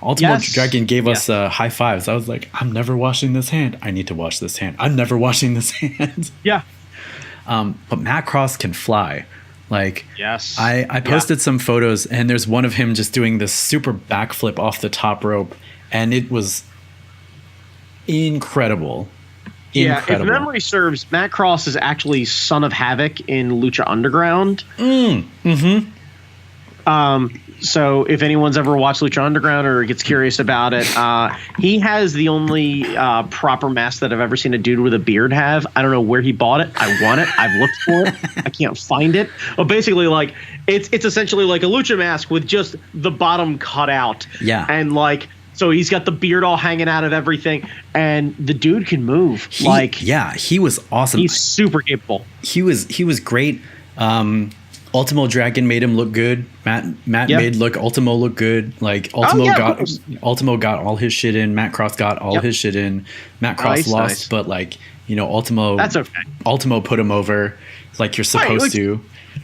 Ultimo Dragon gave us high fives. I was like, I'm never washing this hand. I need to wash this hand. I'm never washing this hand. Yeah. But Matt Cross can fly. Like, I posted some photos, and there's one of him just doing this super backflip off the top rope, and it was incredible. Yeah, if memory serves, Matt Cross is actually Son of Havoc in Lucha Underground. So if anyone's ever watched Lucha Underground or gets curious about it, he has the only proper mask that I've ever seen a dude with a beard have. I don't know where he bought it. I want it. I've looked for it. I can't find it. But basically, like, it's essentially like a lucha mask with just the bottom cut out. Yeah. And like, so he's got the beard all hanging out of everything, and the dude can move. He was awesome. He's super capable. He was great. Ultimo Dragon made him look good. Matt made Ultimo look good. Like, Ultimo got all his shit in. Matt Cross got all his shit in. Matt Cross lost, but like, Ultimo. That's okay. Ultimo put him over, like you're supposed to.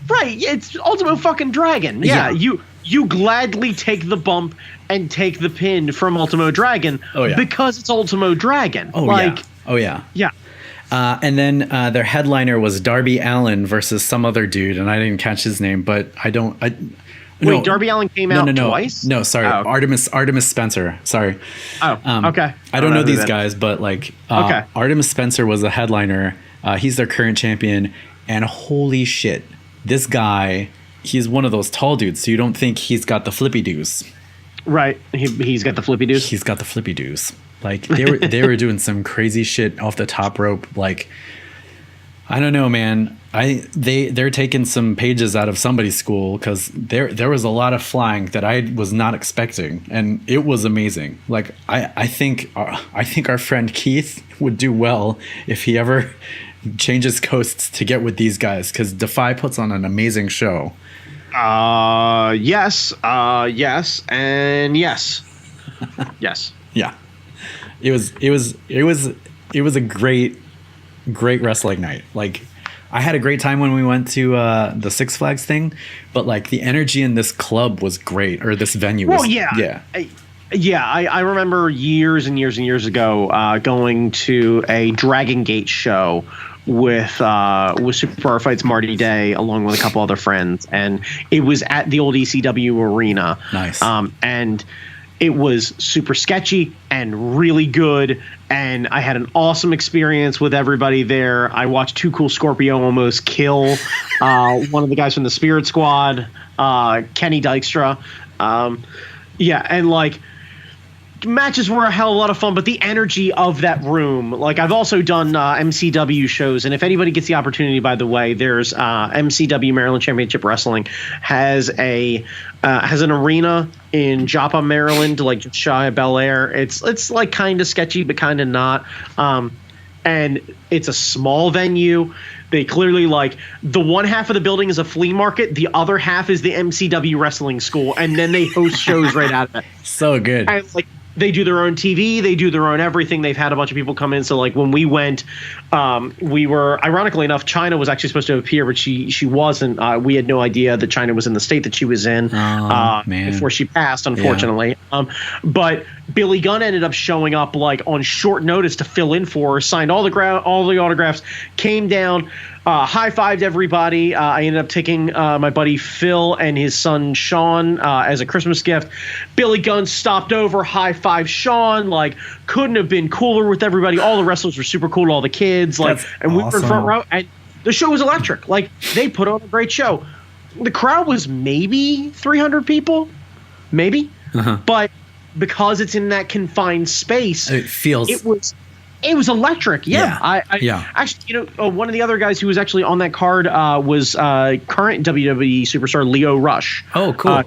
Right, it's Ultimo fucking Dragon. Yeah, you gladly take the bump and take the pin from Ultimo Dragon because it's Ultimo Dragon. Yeah. And then their headliner was Darby Allin versus some other dude, and I didn't catch his name, but Wait, Darby Allin came out twice? No, sorry. Oh, okay. Artemis Spencer. Sorry. Oh, okay. I don't know these guys, but like Okay. Artemis Spencer was the headliner. He's their current champion, and holy shit, this guy, he's one of those tall dudes, so you don't think he's got the flippy doos. Right. He's got the flippy doos. He's got the flippy doos. Like they were doing some crazy shit off the top rope. Like, I don't know, man. They're taking some pages out of somebody's school, because there was a lot of flying that I was not expecting, and it was amazing. Like I think our friend Keith would do well if he ever changes coasts to get with these guys, because Defy puts on an amazing show. Yes, and yes. Yes. Yeah. It was a great wrestling night. Like, I had a great time when we went to the Six Flags thing, but like the energy in this club was great, or this venue was. Well, yeah. Yeah. I remember years and years and years ago going to a Dragon Gate show with Superpower Fights Marty Day, along with a couple other friends, and it was at the old ECW arena. Nice. And it was super sketchy and really good, and I had an awesome experience with everybody there. I watched Too Cool Scorpio almost kill one of the guys from the Spirit Squad, Kenny Dykstra. Yeah, and like, matches were a hell of a lot of fun, but the energy of that room, like, I've also done MCW shows, and if anybody gets the opportunity, by the way, there's MCW, Maryland Championship Wrestling, has an arena in Joppa, Maryland, like just shy of Bel Air. It's like kind of sketchy, but kind of not. And it's a small venue. They clearly, like, the one half of the building is a flea market, the other half is the MCW wrestling school, and then they host shows right out of it. So good. And, like, they do their own TV, they do their own everything. They've had a bunch of people come in. So, like, when we went, we were, ironically enough, China was actually supposed to appear, but she wasn't. We had no idea that China was in the state that she was in before she passed, unfortunately. Yeah. But Billy Gunn ended up showing up, like, on short notice to fill in for her, signed all the autographs, came down, high-fived everybody. I ended up taking my buddy Phil and his son Sean as a Christmas gift. Billy Gunn stopped over, high-fived Sean. Like, couldn't have been cooler with everybody. All the wrestlers were super cool, all the kids. Like, that's and we awesome. were in front row, and the show was electric. Like, they put on a great show. The crowd was maybe 300 people, maybe, but because it's in that confined space, it was electric. Yeah. Actually, one of the other guys who was actually on that card was current WWE superstar Leo Rush. Oh, cool.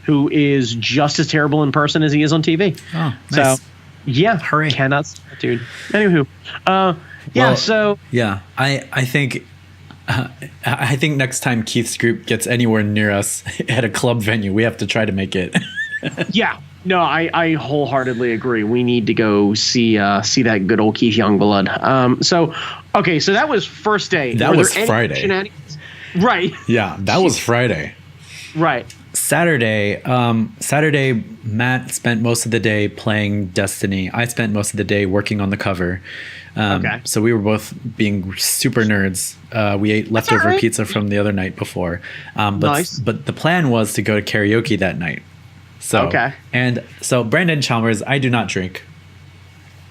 Who is just as terrible in person as he is on TV. Oh, nice. So, yeah, hurry, cannot see that, dude. Anywho, I think next time Keith's group gets anywhere near us at a club venue, we have to try to make it. Yeah. No, I wholeheartedly agree. We need to go see that good old Keith Youngblood. So that was first day. That was Friday. Right. Yeah, that was Friday. Right. Saturday, Matt spent most of the day playing Destiny. I spent most of the day working on the cover. So we were both being super nerds. We ate leftover pizza from the other night before. Nice. But the plan was to go to karaoke that night. So, and so Brandon Chalmers, I do not drink.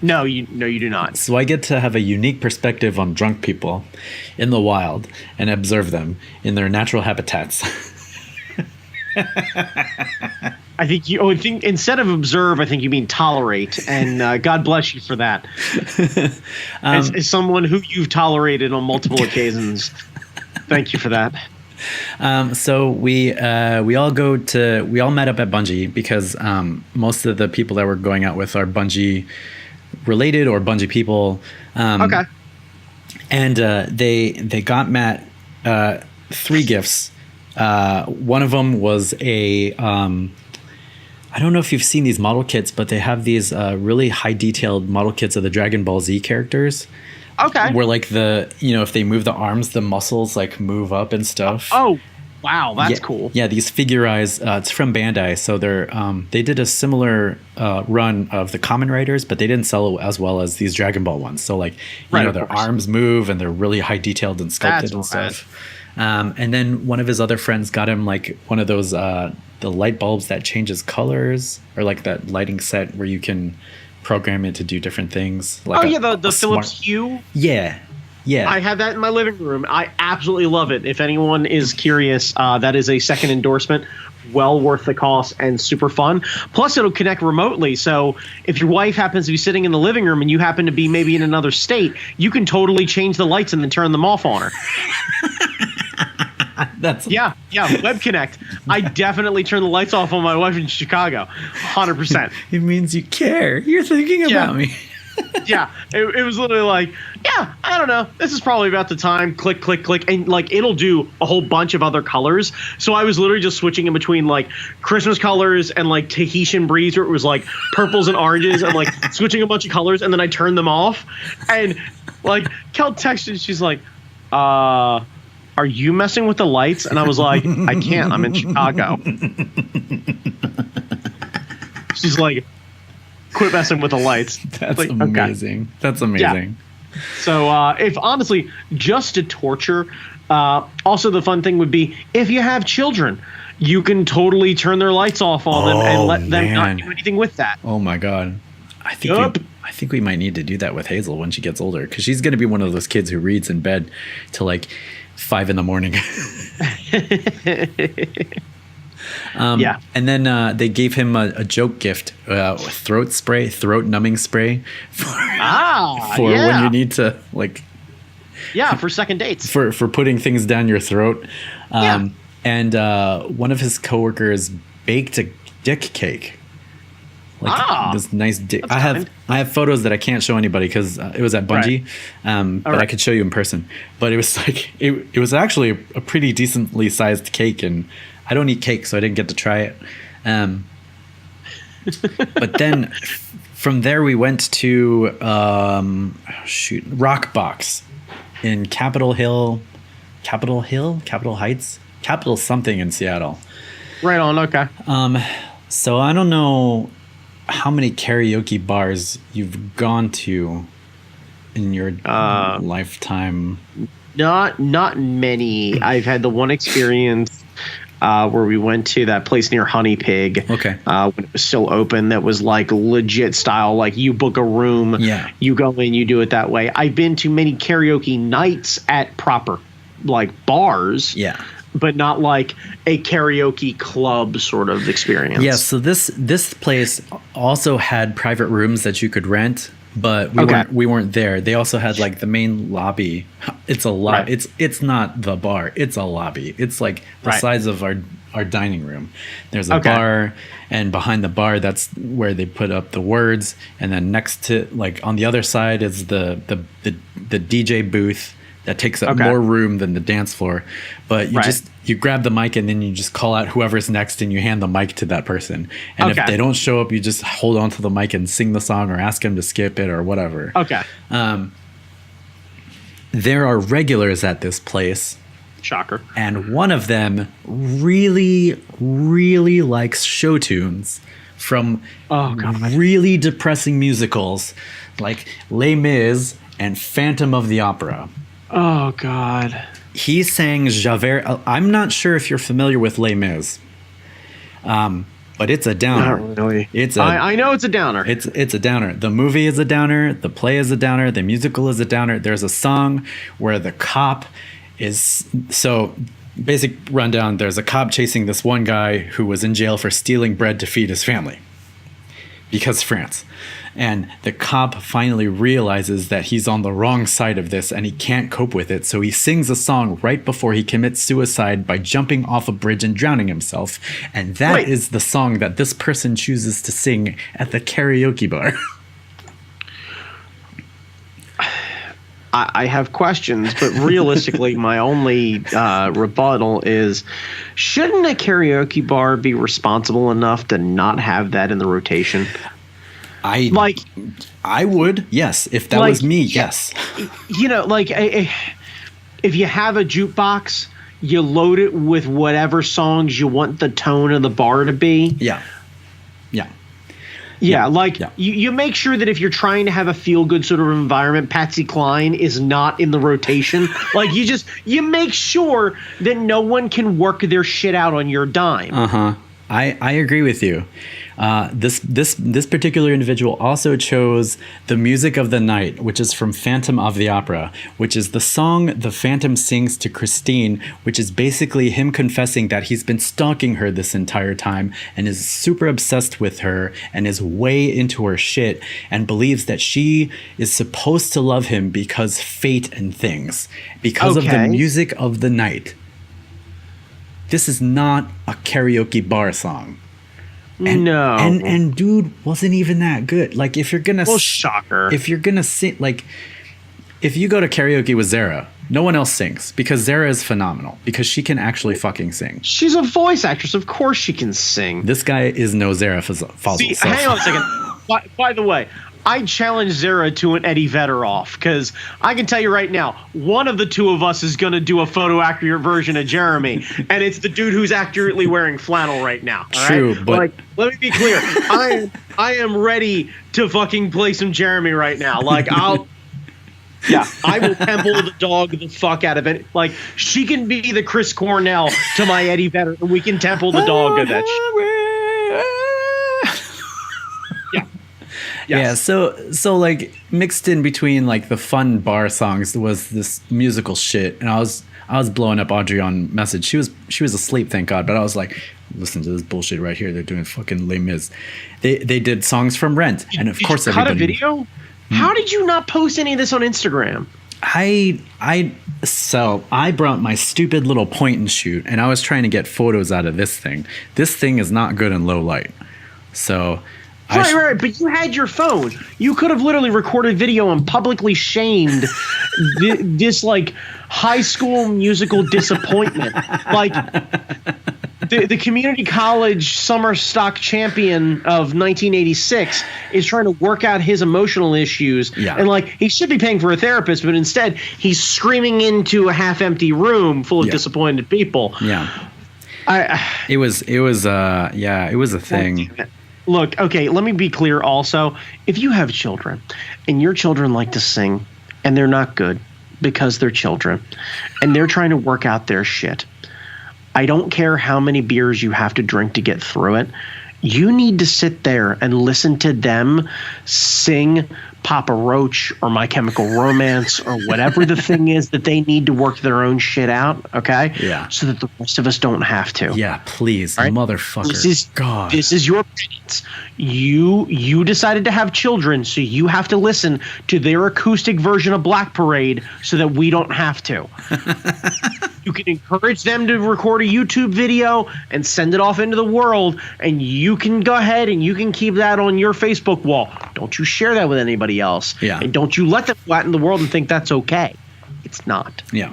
No, you do not. So I get to have a unique perspective on drunk people in the wild and observe them in their natural habitats. I think instead of observe, I think you mean tolerate, and God bless you for that. As someone who you've tolerated on multiple occasions, thank you for that. So we all met up at Bungie because most of the people that we're going out with are Bungie related or Bungie people. And they got Matt 3 gifts. One of them was a I don't know if you've seen these model kits, but they have these really high detailed model kits of the Dragon Ball Z characters. Okay. Where like if they move the arms, the muscles like move up and stuff. Oh, Wow, that's yeah, cool. Yeah, these figurized. It's from Bandai, so they did a similar run of the Kamen Riders, but they didn't sell it as well as these Dragon Ball ones. So like, their arms move and they're really high detailed and sculpted and stuff. And then one of his other friends got him like one of those the light bulbs that changes colors, or like that lighting set where you can program it to do different things. Like the Philips Hue. Yeah. Yeah, I have that in my living room. I absolutely love it. If anyone is curious, that is a second endorsement. Well worth the cost and super fun. Plus, it'll connect remotely. So if your wife happens to be sitting in the living room and you happen to be maybe in another state, you can totally change the lights and then turn them off on her. Web connect. I definitely turn the lights off on my wife in Chicago, 100%. It means you care. You're thinking about me. Yeah, it was literally like, I don't know, this is probably about the time, click, click, click, and like it'll do a whole bunch of other colors. So I was literally just switching in between like Christmas colors and like Tahitian breeze, where it was like purples and oranges, and like switching a bunch of colors, and then I turned them off. And like Kel texted, she's like, are you messing with the lights? And I was like, I can't, I'm in Chicago. She's like, quit messing with the lights. That's like, amazing. Okay. That's amazing. Yeah. So if honestly, just to torture, also the fun thing would be if you have children, you can totally turn their lights off on them and let them not do anything with that. Oh my God. I think we might need to do that with Hazel when she gets older, because she's going to be one of those kids who reads in bed till like 5 a.m. And then they gave him a joke gift, throat numbing spray for when you need to like. Yeah, for second dates. For putting things down your throat. And one of his coworkers baked a dick cake. Like this nice dick. I have photos that I can't show anybody because it was at Bungie, but I could show you in person. But it was like it was actually a pretty decently sized cake, and I don't eat cake, so I didn't get to try it. But then from there we went to Rockbox in Capitol Heights, Capitol something in Seattle. Right on. Okay. So I don't know how many karaoke bars you've gone to in your lifetime. Not many. I've had the one experience where we went to that place near Honey Pig. Okay. When it was still open, that was like legit style. Like you book a room, you go in, you do it that way. I've been to many karaoke nights at proper like bars. Yeah. But not like a karaoke club sort of experience. Yeah, so this place also had private rooms that you could rent, but we weren't there. They also had like the main lobby. It's a lobby. Right. It's not the bar. It's a lobby. It's like the size of our dining room. There's a bar, and behind the bar, that's where they put up the words. And then next to, like on the other side, is the DJ booth that takes up more room than the dance floor. But you grab the mic and then you just call out whoever's next and you hand the mic to that person. And if they don't show up, you just hold on to the mic and sing the song or ask them to skip it or whatever. Okay. There are regulars at this place. Shocker. And one of them really, really likes show tunes from really depressing musicals like Les Mis and Phantom of the Opera. Oh, God. He sang Javert. I'm not sure if you're familiar with Les Mis, but it's a downer. Not really. I know it's a downer. It's a downer. The movie is a downer. The play is a downer. The musical is a downer. There's a song where the cop is... So, basic rundown, there's a cop chasing this one guy who was in jail for stealing bread to feed his family. Because France. And the cop finally realizes that he's on the wrong side of this and he can't cope with it. So he sings a song right before he commits suicide by jumping off a bridge and drowning himself. And that is the song that this person chooses to sing at the karaoke bar. I have questions, but realistically, my only rebuttal is, shouldn't a karaoke bar be responsible enough to not have that in the rotation? I would, yes. If that was me, yes. You know, like if you have a jukebox, you load it with whatever songs you want the tone of the bar to be. Yeah. You make sure that if you're trying to have a feel-good sort of environment, Patsy Cline is not in the rotation. Like, you make sure that no one can work their shit out on your dime. I agree with you. This particular individual also chose The Music of the Night, which is from Phantom of the Opera, which is the song the Phantom sings to Christine, which is basically him confessing that he's been stalking her this entire time and is super obsessed with her and is way into her shit and believes that she is supposed to love him because fate and things, because of the music of the night. This is not a karaoke bar song. And dude wasn't even that good. Like, if you're gonna shocker. If you're gonna sing, like, if you go to karaoke with Zara, no one else sings because Zara is phenomenal because she can actually fucking sing. She's a voice actress. Of course she can sing. This guy is no Zara Fazal. See, hang on a second. By the way, I challenge Zara to an Eddie Vedder off because I can tell you right now, one of the two of us is going to do a photo accurate version of Jeremy, and it's the dude who's accurately wearing flannel right now. True, right? but like, let me be clear, I am ready to fucking play some Jeremy right now. Like, I will temple the dog the fuck out of it. Like, she can be the Chris Cornell to my Eddie Vedder, and we can temple the dog of that shit. Yes. Yeah, so like mixed in between like the fun bar songs was this musical shit, and I was blowing up Audrey on message. She was asleep, thank God, but I was like, listen to this bullshit right here. They're doing fucking Les Mis. They did songs from Rent, and of course everybody. Cut a video? How did you not post any of this on Instagram? I brought my stupid little point and shoot, and I was trying to get photos out of this thing. This thing is not good in low light, so. Right, but you had your phone. You could have literally recorded video and publicly shamed this like high school musical disappointment. Like the community college summer stock champion of 1986 is trying to work out his emotional issues. Yeah. And like, he should be paying for a therapist, but instead he's screaming into a half-empty room full of disappointed people. Yeah. It was a thing. Look, okay, let me be clear also. If you have children and your children like to sing and they're not good because they're children and they're trying to work out their shit, I don't care how many beers you have to drink to get through it. You need to sit there and listen to them sing Papa Roach or My Chemical Romance or whatever the thing is that they need to work their own shit out, okay? Yeah. So that the rest of us don't have to. Yeah, please, right? Motherfucker. This is your parents. You decided to have children, so you have to listen to their acoustic version of Black Parade so that we don't have to. You can encourage them to record a YouTube video and send it off into the world, and you can go ahead and you can keep that on your Facebook wall. Don't you share that with anybody else. Yeah. And don't you let them go out in the world and think that's okay. It's not. Yeah.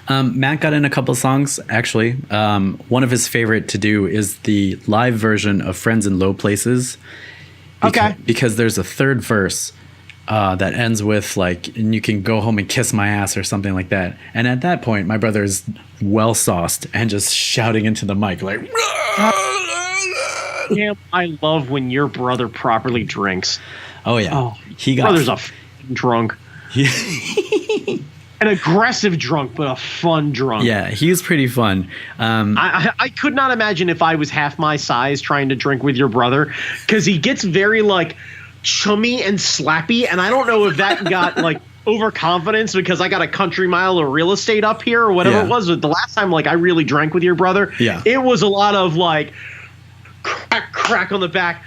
Matt got in a couple songs, actually. One of his favorite to do is the live version of Friends in Low Places. Because there's a third verse that ends with like, and you can go home and kiss my ass or something like that. And at that point, my brother is well sauced and just shouting into the mic like, damn, I love when your brother properly drinks. Oh yeah. Oh, he got brother's a drunk. An aggressive drunk, but a fun drunk. Yeah, he was pretty fun. I could not imagine if I was half my size trying to drink with your brother, because he gets very like chummy and slappy, and I don't know if that got like overconfidence because I got a country mile of real estate up here or whatever it was. But the last time like I really drank with your brother, it was a lot of like crack on the back.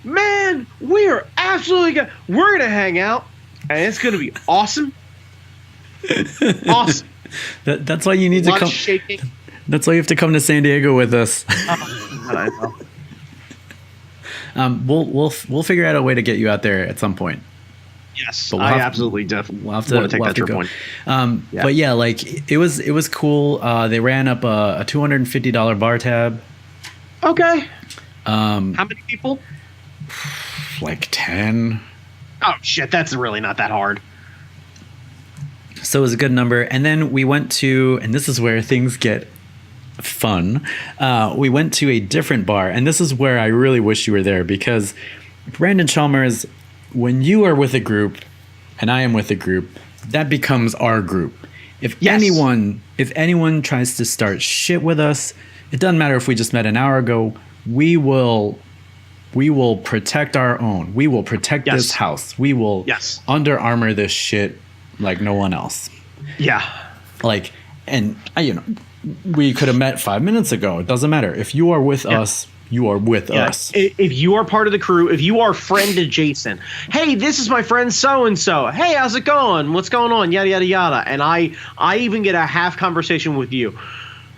Man, we are absolutely we're gonna hang out, and it's gonna be awesome. Awesome. That's why you need to come. Shaking. That's why you have to come to San Diego with us. I know. We'll figure out a way to get you out there at some point. Yes, I absolutely definitely want to take that point. But yeah, like it was cool. They ran up a $250 bar tab. Okay. How many people? Like 10. Oh shit, that's really not that hard. So it was a good number. And then we went to, and this is where things get fun. We went to a different bar, and this is where I really wish you were there, because Brandon Chalmers, when you are with a group and I am with a group, that becomes our group. If anyone tries to start shit with us, it doesn't matter if we just met an hour ago, we will protect our own. We will protect this house. We will Under Armour this shit like no one else. Yeah. Like, and we could have met 5 minutes ago. It doesn't matter. If you are with us, you are with us. If you are part of the crew, if you are friend adjacent, hey, this is my friend so-and-so. Hey, how's it going? What's going on? Yada, yada, yada. And I even get a half conversation with you.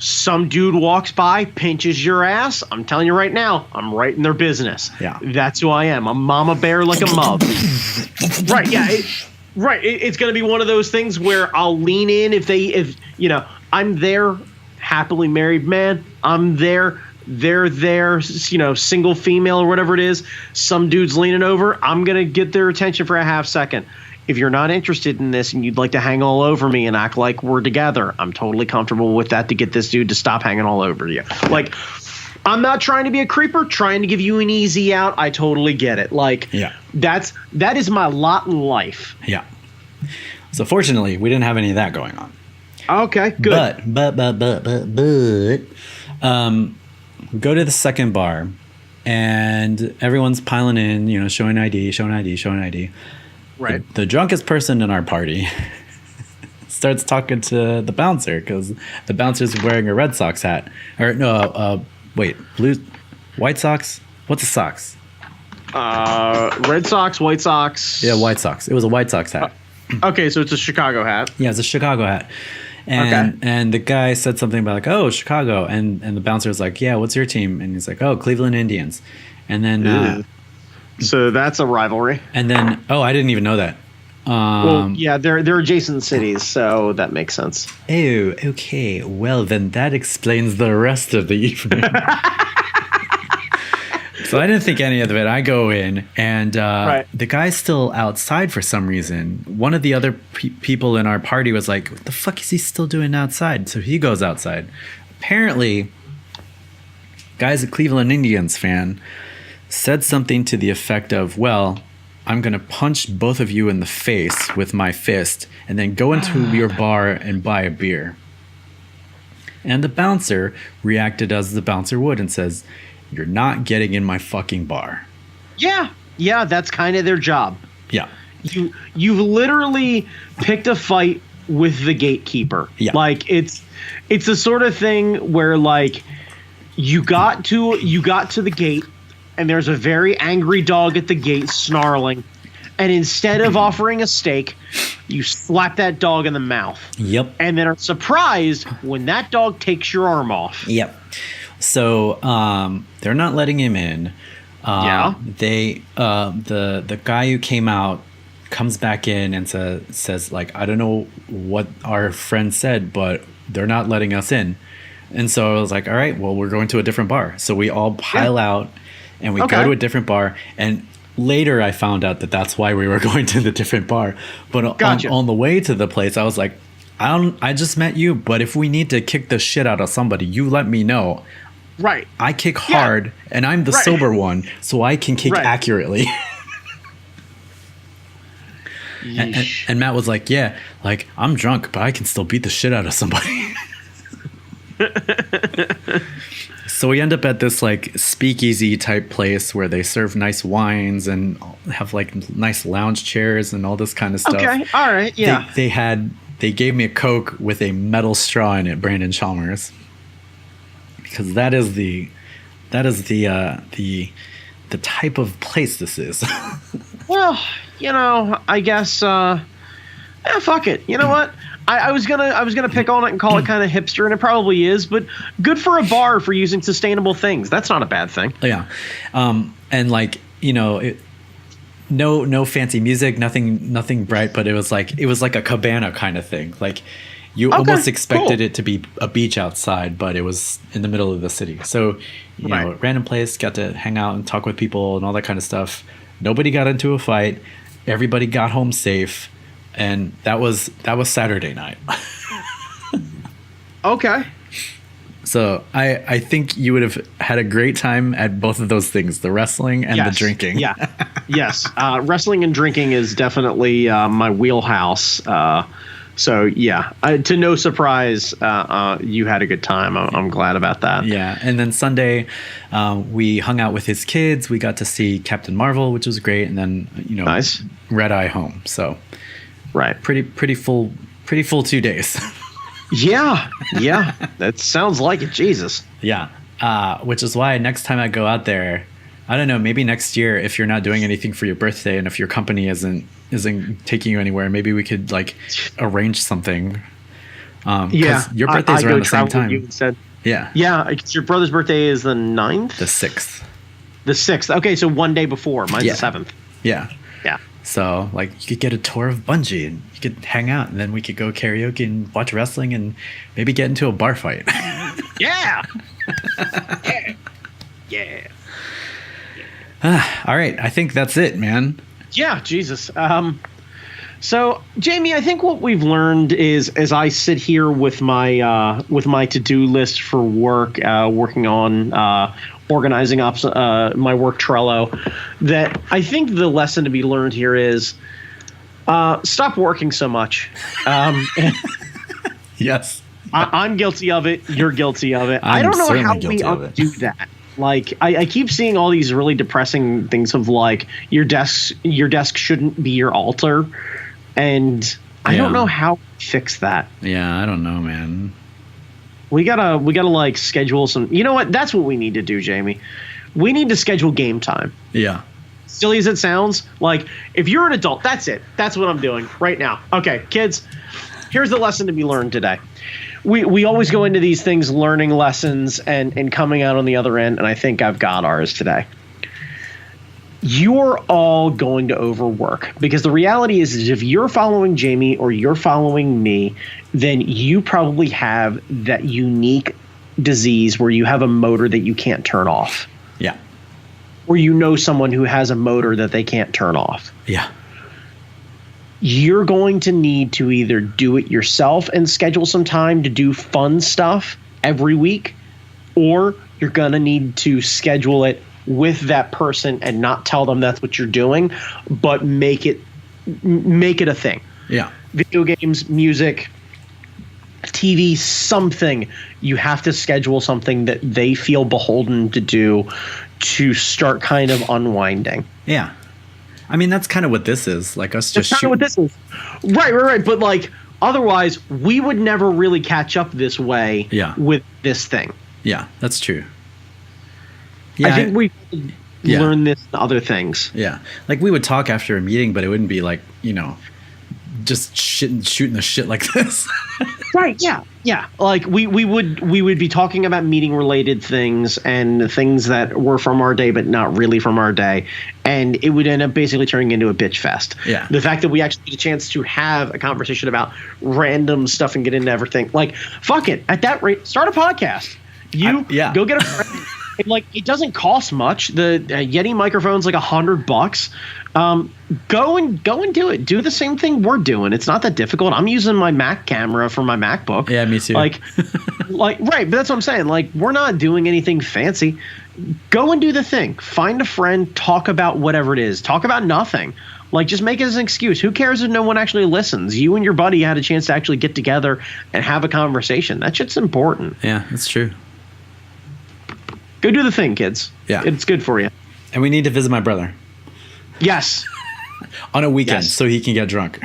Some dude walks by, pinches your ass. I'm telling you right now, I'm right in their business. Yeah. That's who I am. I'm mama bear like a mug. Right, yeah. It's going to be one of those things where I'll lean in if I'm there, happily married man. I'm there. They're there, single female or whatever it is. Some dude's leaning over. I'm going to get their attention for a half second. If you're not interested in this and you'd like to hang all over me and act like we're together, I'm totally comfortable with that to get this dude to stop hanging all over you. Like, I'm not trying to be a creeper, trying to give you an easy out. I totally get it. Like, that is my lot in life. Yeah. So fortunately, we didn't have any of that going on. Okay, good. But we go to the second bar, and everyone's piling in, showing ID. Right. The drunkest person in our party starts talking to the bouncer because the bouncer's wearing a Red Sox hat. Or no, White Sox? What's a Sox? Red Sox, White Sox. Yeah, White Sox. It was a White Sox hat. Okay, so it's a Chicago hat. Yeah, it's a Chicago hat. And the guy said something about Chicago, and the bouncer was like, yeah, what's your team? And he's like, Cleveland Indians. And then so that's a rivalry. And then I didn't even know that. They're adjacent cities, so that makes sense. Oh, okay. Well, then that explains the rest of the evening. So I didn't think any of it. I go in, and the guy's still outside for some reason. One of the other people in our party was like, what the fuck is he still doing outside? So he goes outside. Apparently, guy's a Cleveland Indians fan, said something to the effect of, well, I'm going to punch both of you in the face with my fist and then go into your bar and buy a beer. And the bouncer reacted as the bouncer would and says, you're not getting in my fucking bar. Yeah, that's kind of their job. Yeah. You've literally picked a fight with the gatekeeper. Yeah. Like it's the sort of thing where like you got to the gate and there's a very angry dog at the gate snarling, and instead of offering a steak, you slap that dog in the mouth. Yep. And then are surprised when that dog takes your arm off. Yep. So they're not letting him in. They the guy who came out comes back in and says like, I don't know what our friend said, but they're not letting us in. And so I was like, all right, well, we're going to a different bar. So we all pile out and we go to a different bar. And later I found out that that's why we were going to the different bar. But on the way to the place, I was like, I just met you, but if we need to kick the shit out of somebody, you let me know. Right. I kick hard, and I'm the sober one, so I can kick accurately. and Matt was like, yeah, like, I'm drunk, but I can still beat the shit out of somebody. So we end up at this, like, speakeasy type place where they serve nice wines and have, like, nice lounge chairs and all this kind of stuff. Okay, all right, yeah. They gave me a Coke with a metal straw in it, Brandon Chalmers. Because that is the type of place this is. Well, I guess fuck it. You know what? I was gonna pick on it and call it kind of hipster, and it probably is, but good for a bar for using sustainable things. That's not a bad thing. Yeah. And like, no fancy music, nothing bright, but it was like a cabana kind of thing. Like you almost expected it to be a beach outside, but it was in the middle of the city. So, random place, got to hang out and talk with people and all that kind of stuff. Nobody got into a fight. Everybody got home safe. and that was Saturday night. Okay. So I think you would have had a great time at both of those things, the wrestling and the drinking. Yeah. Yes. Wrestling and drinking is definitely my wheelhouse. So yeah, to no surprise, you had a good time. I'm glad about that. Yeah, and then Sunday, we hung out with his kids. We got to see Captain Marvel, which was great, and then Nice. Red Eye home. So Right. pretty full 2 days. Yeah. That sounds like it. Jesus. Yeah, which is why next time I go out there, I don't know, maybe next year, if you're not doing anything for your birthday and if your company isn't taking you anywhere, maybe we could like arrange something. Your birthday's around the same time. You instead. Yeah. Your brother's birthday is the 9th? The 6th. The 6th. Okay, so one day before. Mine's the 7th. Yeah. Yeah. So like you could get a tour of Bungie and you could hang out, and then we could go karaoke and watch wrestling and maybe get into a bar fight. Yeah. Yeah. All right, I think that's it, man. Yeah, Jesus. So, Jamie, I think what we've learned is, as I sit here with my to-do list for work, working on organizing up my work Trello, that I think the lesson to be learned here is stop working so much. Yes. I'm guilty of it. You're guilty of it. I don't know how we undo that. Like, I keep seeing all these really depressing things of like your desk shouldn't be your altar, and I don't know how to fix that. Yeah, I don't know, man. We gotta like schedule some. You know what? That's what we need to do, Jamie. We need to schedule game time. Yeah. Silly as it sounds, like if you're an adult, that's it. That's what I'm doing right now. Okay, kids, here's the lesson to be learned today. We always go into these things learning lessons and coming out on the other end, and I think I've got ours today. You're all going to overwork, because the reality is if you're following Jamie or you're following me, then you probably have that unique disease where you have a motor that you can't turn off. Yeah. Or you know someone who has a motor that they can't turn off. Yeah. You're going to need to either do it yourself and schedule some time to do fun stuff every week, or you're going to need to schedule it with that person and not tell them that's what you're doing, but make it a thing. Yeah. Video games, music, TV, something. You have to schedule something that they feel beholden to do to start kind of unwinding. Yeah. I mean, that's kind of what this is. Like us just That's kind of what this is. Right. But like, otherwise, we would never really catch up this way with this thing. Yeah, that's true. Yeah, I think we learn this in other things. Yeah. Like we would talk after a meeting, but it wouldn't be like, just shooting the shit like this. Right. Yeah. Like we would be talking about meeting related things and things that were from our day, but not really from our day. And it would end up basically turning into a bitch fest. Yeah. The fact that we actually get a chance to have a conversation about random stuff and get into everything. Like, fuck it. At that rate, start a podcast. Go get a friend. And like, it doesn't cost much. The Yeti microphone's like $100. Go and do it. Do the same thing we're doing. It's not that difficult. I'm using my Mac camera for my MacBook. Yeah, me too. Like, right. But that's what I'm saying. Like, we're not doing anything fancy. Go and do the thing. Find a friend. Talk about whatever it is. Talk about nothing. Like, just make it as an excuse. Who cares if no one actually listens? You and your buddy had a chance to actually get together and have a conversation. That shit's important. Yeah, that's true. Go do the thing, kids. Yeah. It's good for you. And we need to visit my brother. Yes. On a weekend so he can get drunk.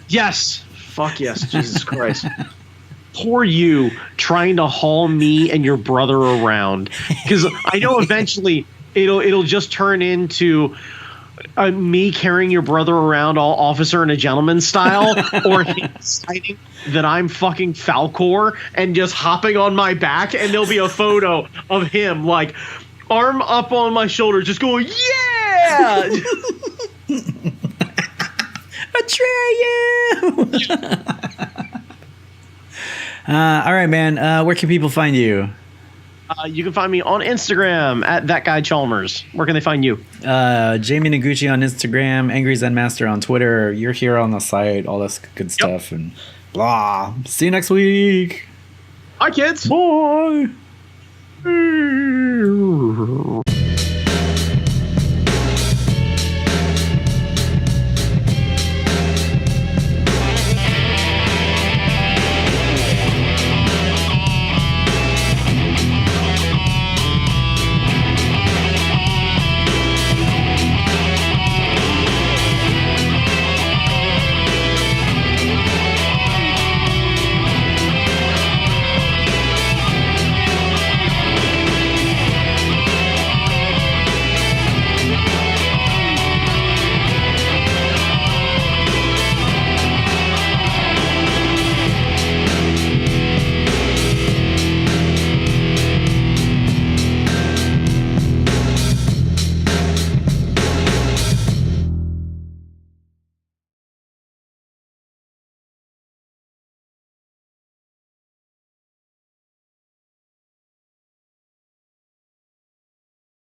Yes. Fuck yes. Jesus Christ. Poor you trying to haul me and your brother around. Because I know eventually it'll just turn into me carrying your brother around all officer and a gentleman style, or him deciding that I'm fucking Falcor and just hopping on my back, and there'll be a photo of him like arm up on my shoulder just going, yeah. Atreyu! All right, man. Where can people find you? You can find me on Instagram at that guy Chalmers. Where can they find you? Jamie Noguchi on Instagram, Angry Zen Master on Twitter. You're here on the site, all this good stuff, and blah. See you next week. Bye, kids. Bye.